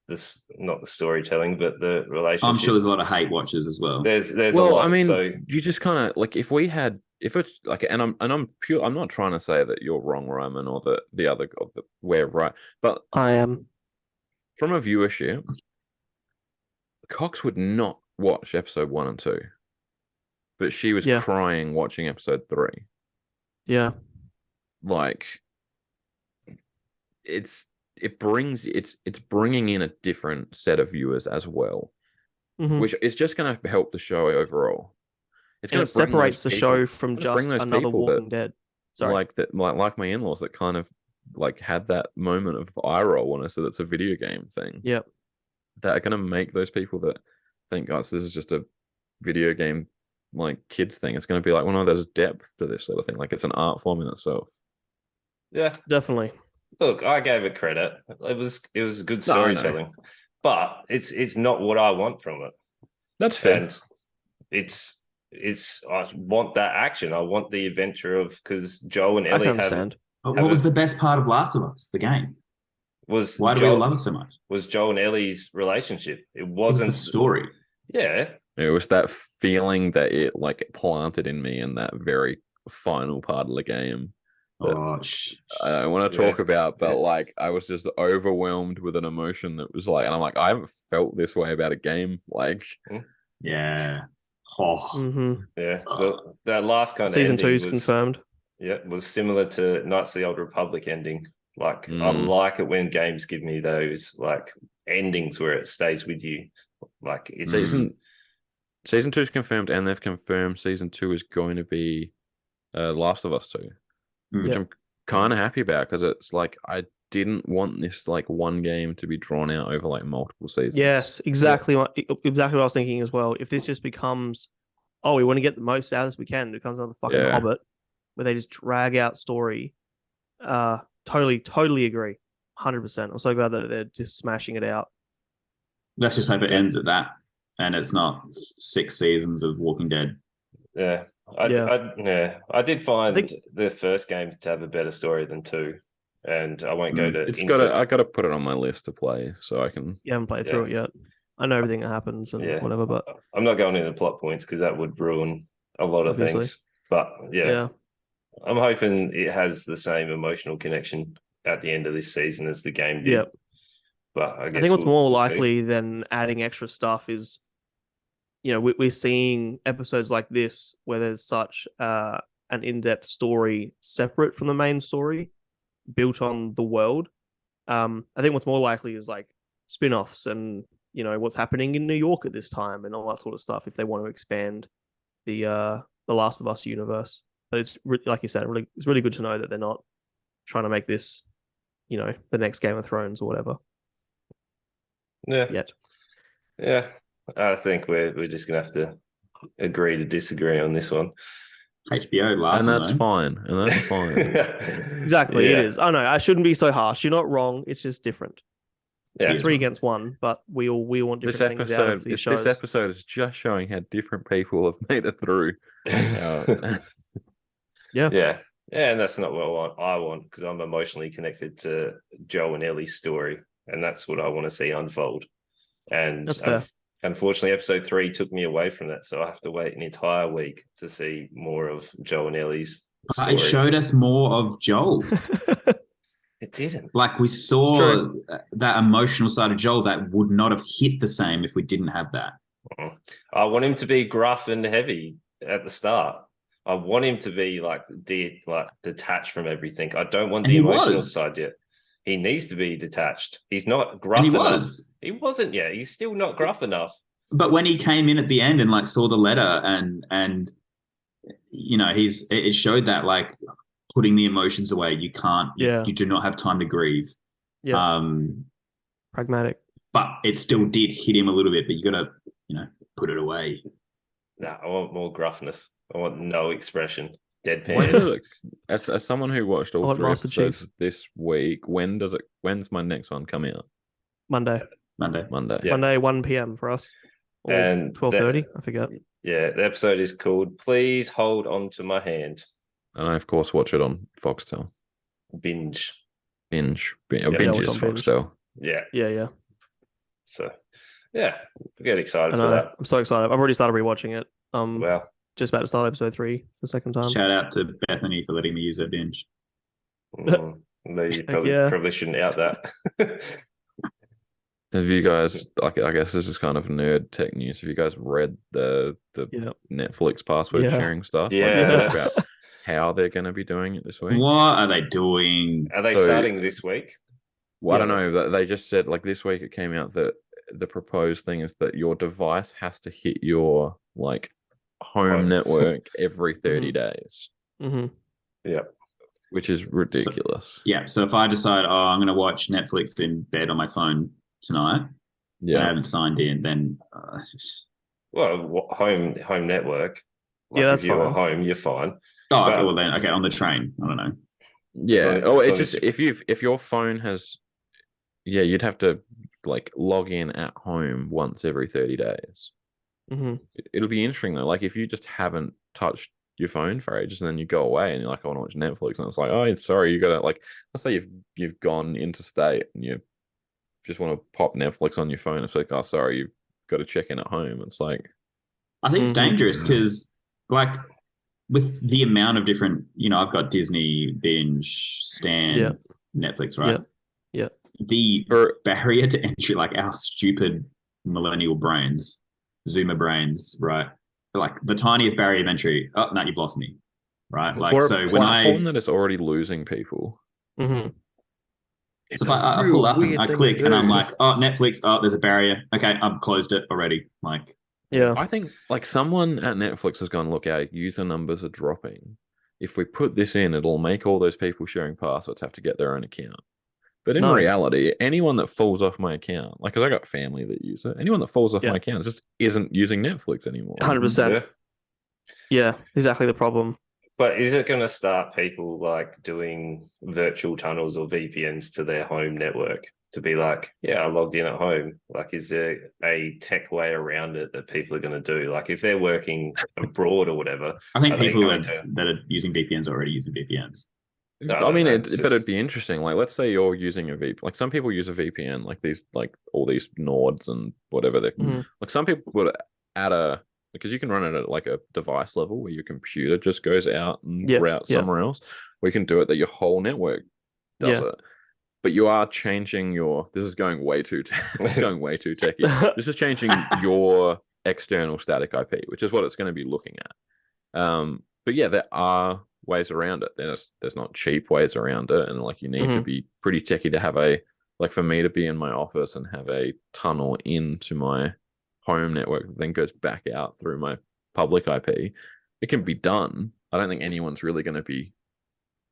this, not the storytelling, but the relationship. I'm sure there's a lot of hate watchers as well. There's a lot. I mean, so you just kind of like, if it's like, and I'm not trying to say that you're wrong, Reimann, or the other of the way of right, but I am. From a viewership, Cox would not watch episode 1 and 2, but she was crying watching episode 3. Yeah, like it's bringing in a different set of viewers as well, which is just going to help the show overall. It separates the show from just another Walking Dead. Sorry, like my in-laws that kind of like had that moment of eye roll when I said it's a video game thing. Yep, that are going to make those people that think, oh, so this is just a video game like kids thing. It's going to be like, well, no, there's depth to this sort of thing. Like it's an art form in itself. Yeah, definitely. Look, I gave it credit. It was good storytelling, but it's not what I want from it. That's fair. And I want that action. I want the adventure of, because Joel and Ellie have. What was the best part of Last of Us? The game. Why do we all love it so much? Was Joel and Ellie's relationship. It wasn't the story. Yeah. It was that feeling that it like planted in me in that very final part of the game. I don't want to talk about, but like I was just overwhelmed with an emotion that was like, and I'm like, I haven't felt this way about a game. Like, yeah. Yeah. That last kind of season 2 is confirmed. Yeah, was similar to Knights of the Old Republic ending. Like I like it when games give me those like endings where it stays with you. Like it's season 2 is confirmed, and they've confirmed season 2 is going to be Last of Us 2, which I'm kind of happy about, because it's like I didn't want this like one game to be drawn out over like multiple seasons. Yes, exactly. Exactly what I was thinking as well. If this just becomes, oh, we want to get the most out of this we can, it becomes another fucking Hobbit, where they just drag out story. Totally agree. 100%. I'm so glad that they're just smashing it out. Let's just hope it ends at that, and it's not 6 seasons of Walking Dead. Yeah. I did find the first game to have a better story than 2, and I won't go to. I got to put it on my list to play, so I can. You haven't played through it yet. I know everything that happens and whatever, but I'm not going into plot points because that would ruin a lot of things. But I'm hoping it has the same emotional connection at the end of this season as the game did. Yeah. But I think what's more likely than adding extra stuff is, we're seeing episodes like this where there's such an in-depth story separate from the main story, built on the world. I think what's more likely is like spin-offs and what's happening in New York at this time and all that sort of stuff, if they want to expand the Last of Us universe. But it's like you said, it's really good to know that they're not trying to make this, the next Game of Thrones or whatever. Yeah. Yet. Yeah. I think we're just gonna have to agree to disagree on this one. HBO laughing, and that's fine. And that's fine. Exactly, it is. I know. I shouldn't be so harsh. You're not wrong. It's just different. Yeah, 3 against 1, but we want different things out of these shows. This episode is just showing how different people have made it through. Yeah, and that's not what I want, because I'm emotionally connected to Joe and Ellie's story, and that's what I want to see unfold. And that's fair. Unfortunately, episode 3 took me away from that, so I have to wait an entire week to see more of Joe and Ellie's story. It showed us more of Joel. It didn't. Like we saw that emotional side of Joel that would not have hit the same if we didn't have that. I want him to be gruff and heavy at the start. I want him to be like detached from everything. I don't want the emotional side yet. He needs to be detached. He's not gruff enough. He wasn't yet. He's still not gruff enough. But when he came in at the end and like saw the letter and it showed that like putting the emotions away, you can't. You do not have time to grieve. Yeah. Pragmatic. But it still did hit him a little bit. But you got to put it away. No, I want more gruffness. I want no expression. deadpan. When does it, as someone who watched all Odd 3 Master episodes Chief. this week, when's my next one come out? Monday. Monday. Yeah. Monday, 1 p.m. for us. Or And 12:30. I forget. Yeah, the episode is called "Please Hold On to My Hand." And I of course watch it on Foxtel. Binge. Binge Yeah, binge watch is on Binge. Foxtel. Yeah. Yeah. So, yeah, get excited I for know. that. I'm so excited. I've already started rewatching it. Wow. Just about to start episode 3 for the second time. Shout out to Bethany for letting me use her binge. You Yeah. probably shouldn't out that. Have you guys, like, I guess this is kind of nerd tech news. Have you guys read the Yeah. Netflix password Yeah. sharing stuff? Yeah, Like, they talk that's- about how they're going to be doing it this week. What are they doing? Are they So- starting this week? Well, I don't Yeah. know. They just said, like, this week it came out that the proposed thing is that your device has to hit your, like, home network every 30 days, Mm-hmm. Yeah. which is ridiculous. Yeah, so if I decide, I'm going to watch Netflix in bed on my phone tonight, and I Yeah. haven't signed in, then Well, home network. Yeah, that's if you're at fine. home, you're fine. oh, okay, But- well then, okay, on the train, I don't know. Yeah. So- Oh, so it's just if your phone has, yeah, you'd have to like log in at home once every 30 days. Mm-hmm. It'll be interesting though. Like if you just haven't touched your phone for ages and then you go away and you're like, I want to watch Netflix, and it's like, oh, sorry, you gotta, like, let's say you've gone interstate and you just want to pop Netflix on your phone. It's like, oh, sorry, you've got to check in at home. It's like, I think it's Mhm. dangerous because, like, with the amount of different, I've got Disney, Binge, Stan, Yeah. Netflix, right? Yeah. The or barrier to entry, like our stupid millennial brains, Zoomer brains, right? Like the tiniest barrier of entry. Oh, no, you've lost me, right? Like, for so a when platform that is already losing people. Mm-hmm. So if I pull up and I click and I'm like, oh, Netflix, oh, there's a barrier. Okay, I've closed it already. Like, Yeah. I think like someone at Netflix has gone, look, our user numbers are dropping. If we put this in, it'll make all those people sharing passwords have to get their own account. But in No. reality, anyone that falls off my account, like, because I got family that use it, anyone that falls off Yeah. my account just isn't using Netflix anymore. 100%. Yeah. Yeah, exactly the problem. But is it going to start people like doing virtual tunnels or VPNs to their home network to be like, yeah, I logged in at home? Like, is there a tech way around it that people are going to do? Like, if they're working abroad or whatever, I think Are they people going that are using VPNs are already using VPNs. No, I mean, no, but it's it'd just- be interesting. Like, let's say you're using a VPN. Like, some people use a VPN, like these, like all these Nords and whatever. They Mhm. like some people would add because you can run it at like a device level where your computer just goes out and Yeah, routes yeah. somewhere else. We can do it that your whole network does Yeah. it. But you are changing your. This is going way too. This is going way too techy. This is changing your external static IP, which is what it's going to be looking at. But yeah, there are ways around it. There's not cheap ways around it, and like you need to Mhm. be pretty techy to have like for me to be in my office and have a tunnel into my home network that then goes back out through my public IP. It can be done. I don't think anyone's really going to be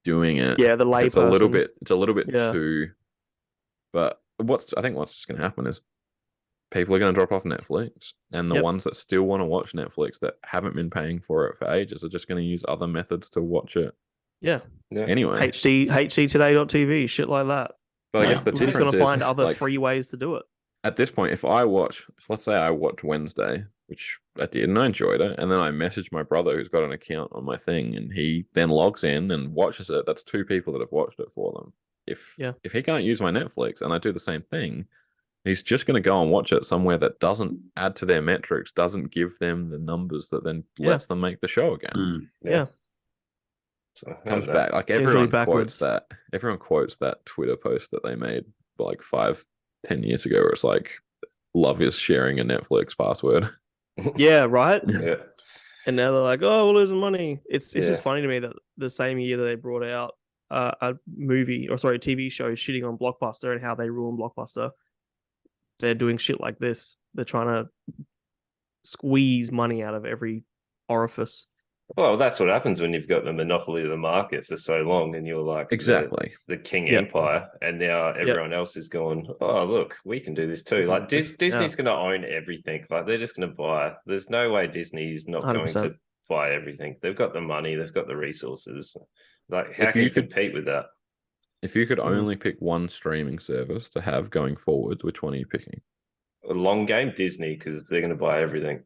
doing it. Yeah, the It's a little layperson. bit. It's a little bit Yeah. too. But I think what's just going to happen is people are going to drop off Netflix, and the Yep. ones that still want to watch Netflix that haven't been paying for it for ages are just going to use other methods to watch it Yeah. Yeah. anyway. HDtoday.tv, shit like that. But I guess Yeah. the We're just difference going to is find other like, free ways to do it. at this point, if let's say I watched Wednesday, which I did and I enjoyed it, and then I messaged my brother who's got an account on my thing, and he then logs in and watches it, that's two people that have watched it for them. If he can't use my Netflix and I do the same thing, he's just going to go and watch it somewhere that doesn't add to their metrics, doesn't give them the numbers that then lets them make the show again. Mm. Yeah. So, Comes back like Seems really everyone backwards. quotes that Twitter post that they made like 5-10 years ago, where it's like, love is sharing a Netflix password. Yeah, right? Yeah. And now they're like, oh, we're losing money. It's Yeah. just funny to me that the same year that they brought out a TV show shitting on Blockbuster and how they ruin Blockbuster, they're doing shit like this. They're trying to squeeze money out of every orifice. Well, that's what happens when you've got the monopoly of the market for so long, and you're like Exactly. the king Yep. empire, and now everyone else is going, oh, look, we can do this too. Like Disney's going to own everything. Like they're just going to buy. There's no way Disney's not going 100%. to buy everything. They've got the money. They've got the resources. Like, how If can you you could- compete with that? If you could only pick one streaming service to have going forward, which one are you picking? A long game, Disney, because they're going to buy everything.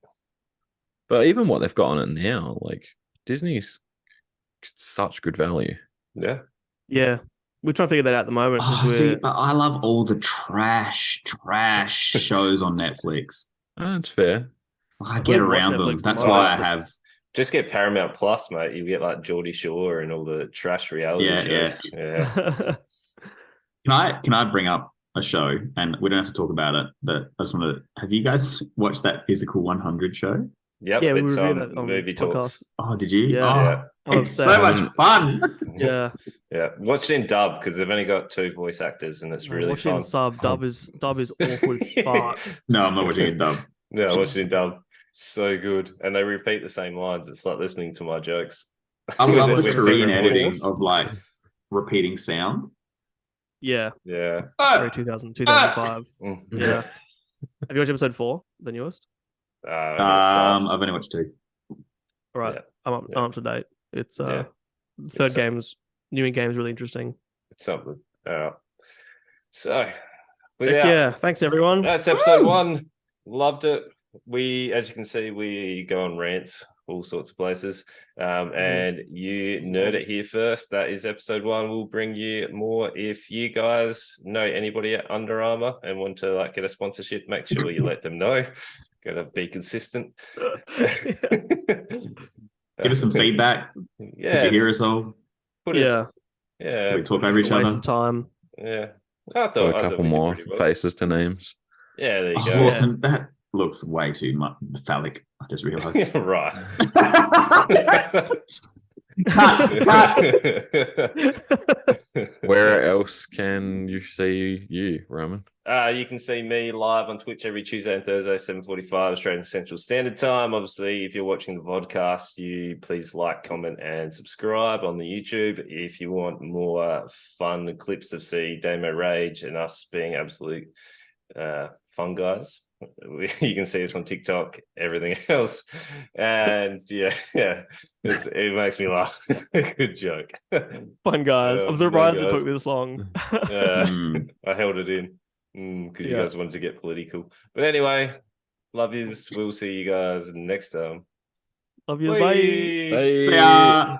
But even what they've got on it now, like Disney's such good value. Yeah. Yeah. We're trying to figure that out at the moment. 'cause Oh, see, we're, but I love all the trash shows on Netflix. That's fair. I don't get watch around them. Netflix That's much. why I have. Just get Paramount Plus, mate. You get like Geordie Shore and all the trash reality Yeah, shows. Yeah. Can I bring up a show? And we don't have to talk about it, but I just want to. Have you guys watched that Physical 100 show? Yep. Yeah, we It's reviewed that on Movie Talks. podcast. Oh, did you? Yeah. Oh, Yeah. I'm it's so obsessed. much fun. Yeah. Yeah. Watch it in dub because they've only got 2 voice actors and it's really Watching fun. sub dub is awkward as fuck. No, I'm not watching it dub. Yeah, watch it in dub. So good. And they repeat the same lines. It's like listening to my jokes. I love With the different Korean editing voices. of like repeating sound. Yeah. Yeah. Very 2005. Mm. Yeah. Have you watched episode 4, the newest? I'm gonna start. I've only watched 2. All right. Yeah. I'm Yeah. up to date. It's Yeah. third It's- game's new game's really interesting. It's something. All right. So, Heck without yeah. Thanks everyone. that's episode 1. Loved it. We, as you can see, we go on rants all sorts of places. And you nerd it here first. That is episode 1. We'll bring you more. If you guys know anybody at Under Armour and want to like get a sponsorship, make sure you let them know. Gotta be consistent. Give us some feedback. Yeah. Did you hear us all? Put Yeah. us, yeah. We talk put over us- each Waste other. of time. Yeah. Got a couple more faces to names. Yeah, there you Oh, go. Lawson, that looks way too much phallic. I just realised. Yeah, right. Where else can you see you, Roman? You can see me live on Twitch every Tuesday and Thursday, 7:45 Australian Central Standard Time. Obviously, if you're watching the vodcast, you please like, comment, and subscribe on the YouTube. If you want more fun clips of Damo Rage and us being absolute fun guys, you can see us on TikTok, everything else. And yeah, it makes me laugh. It's a good joke. Fun guys. I'm Fun surprised it guys. took this long. Mm. I held it in because you Yeah. guys wanted to get political. But anyway, love yous. We'll see you guys next time. Love you. Bye. Yeah.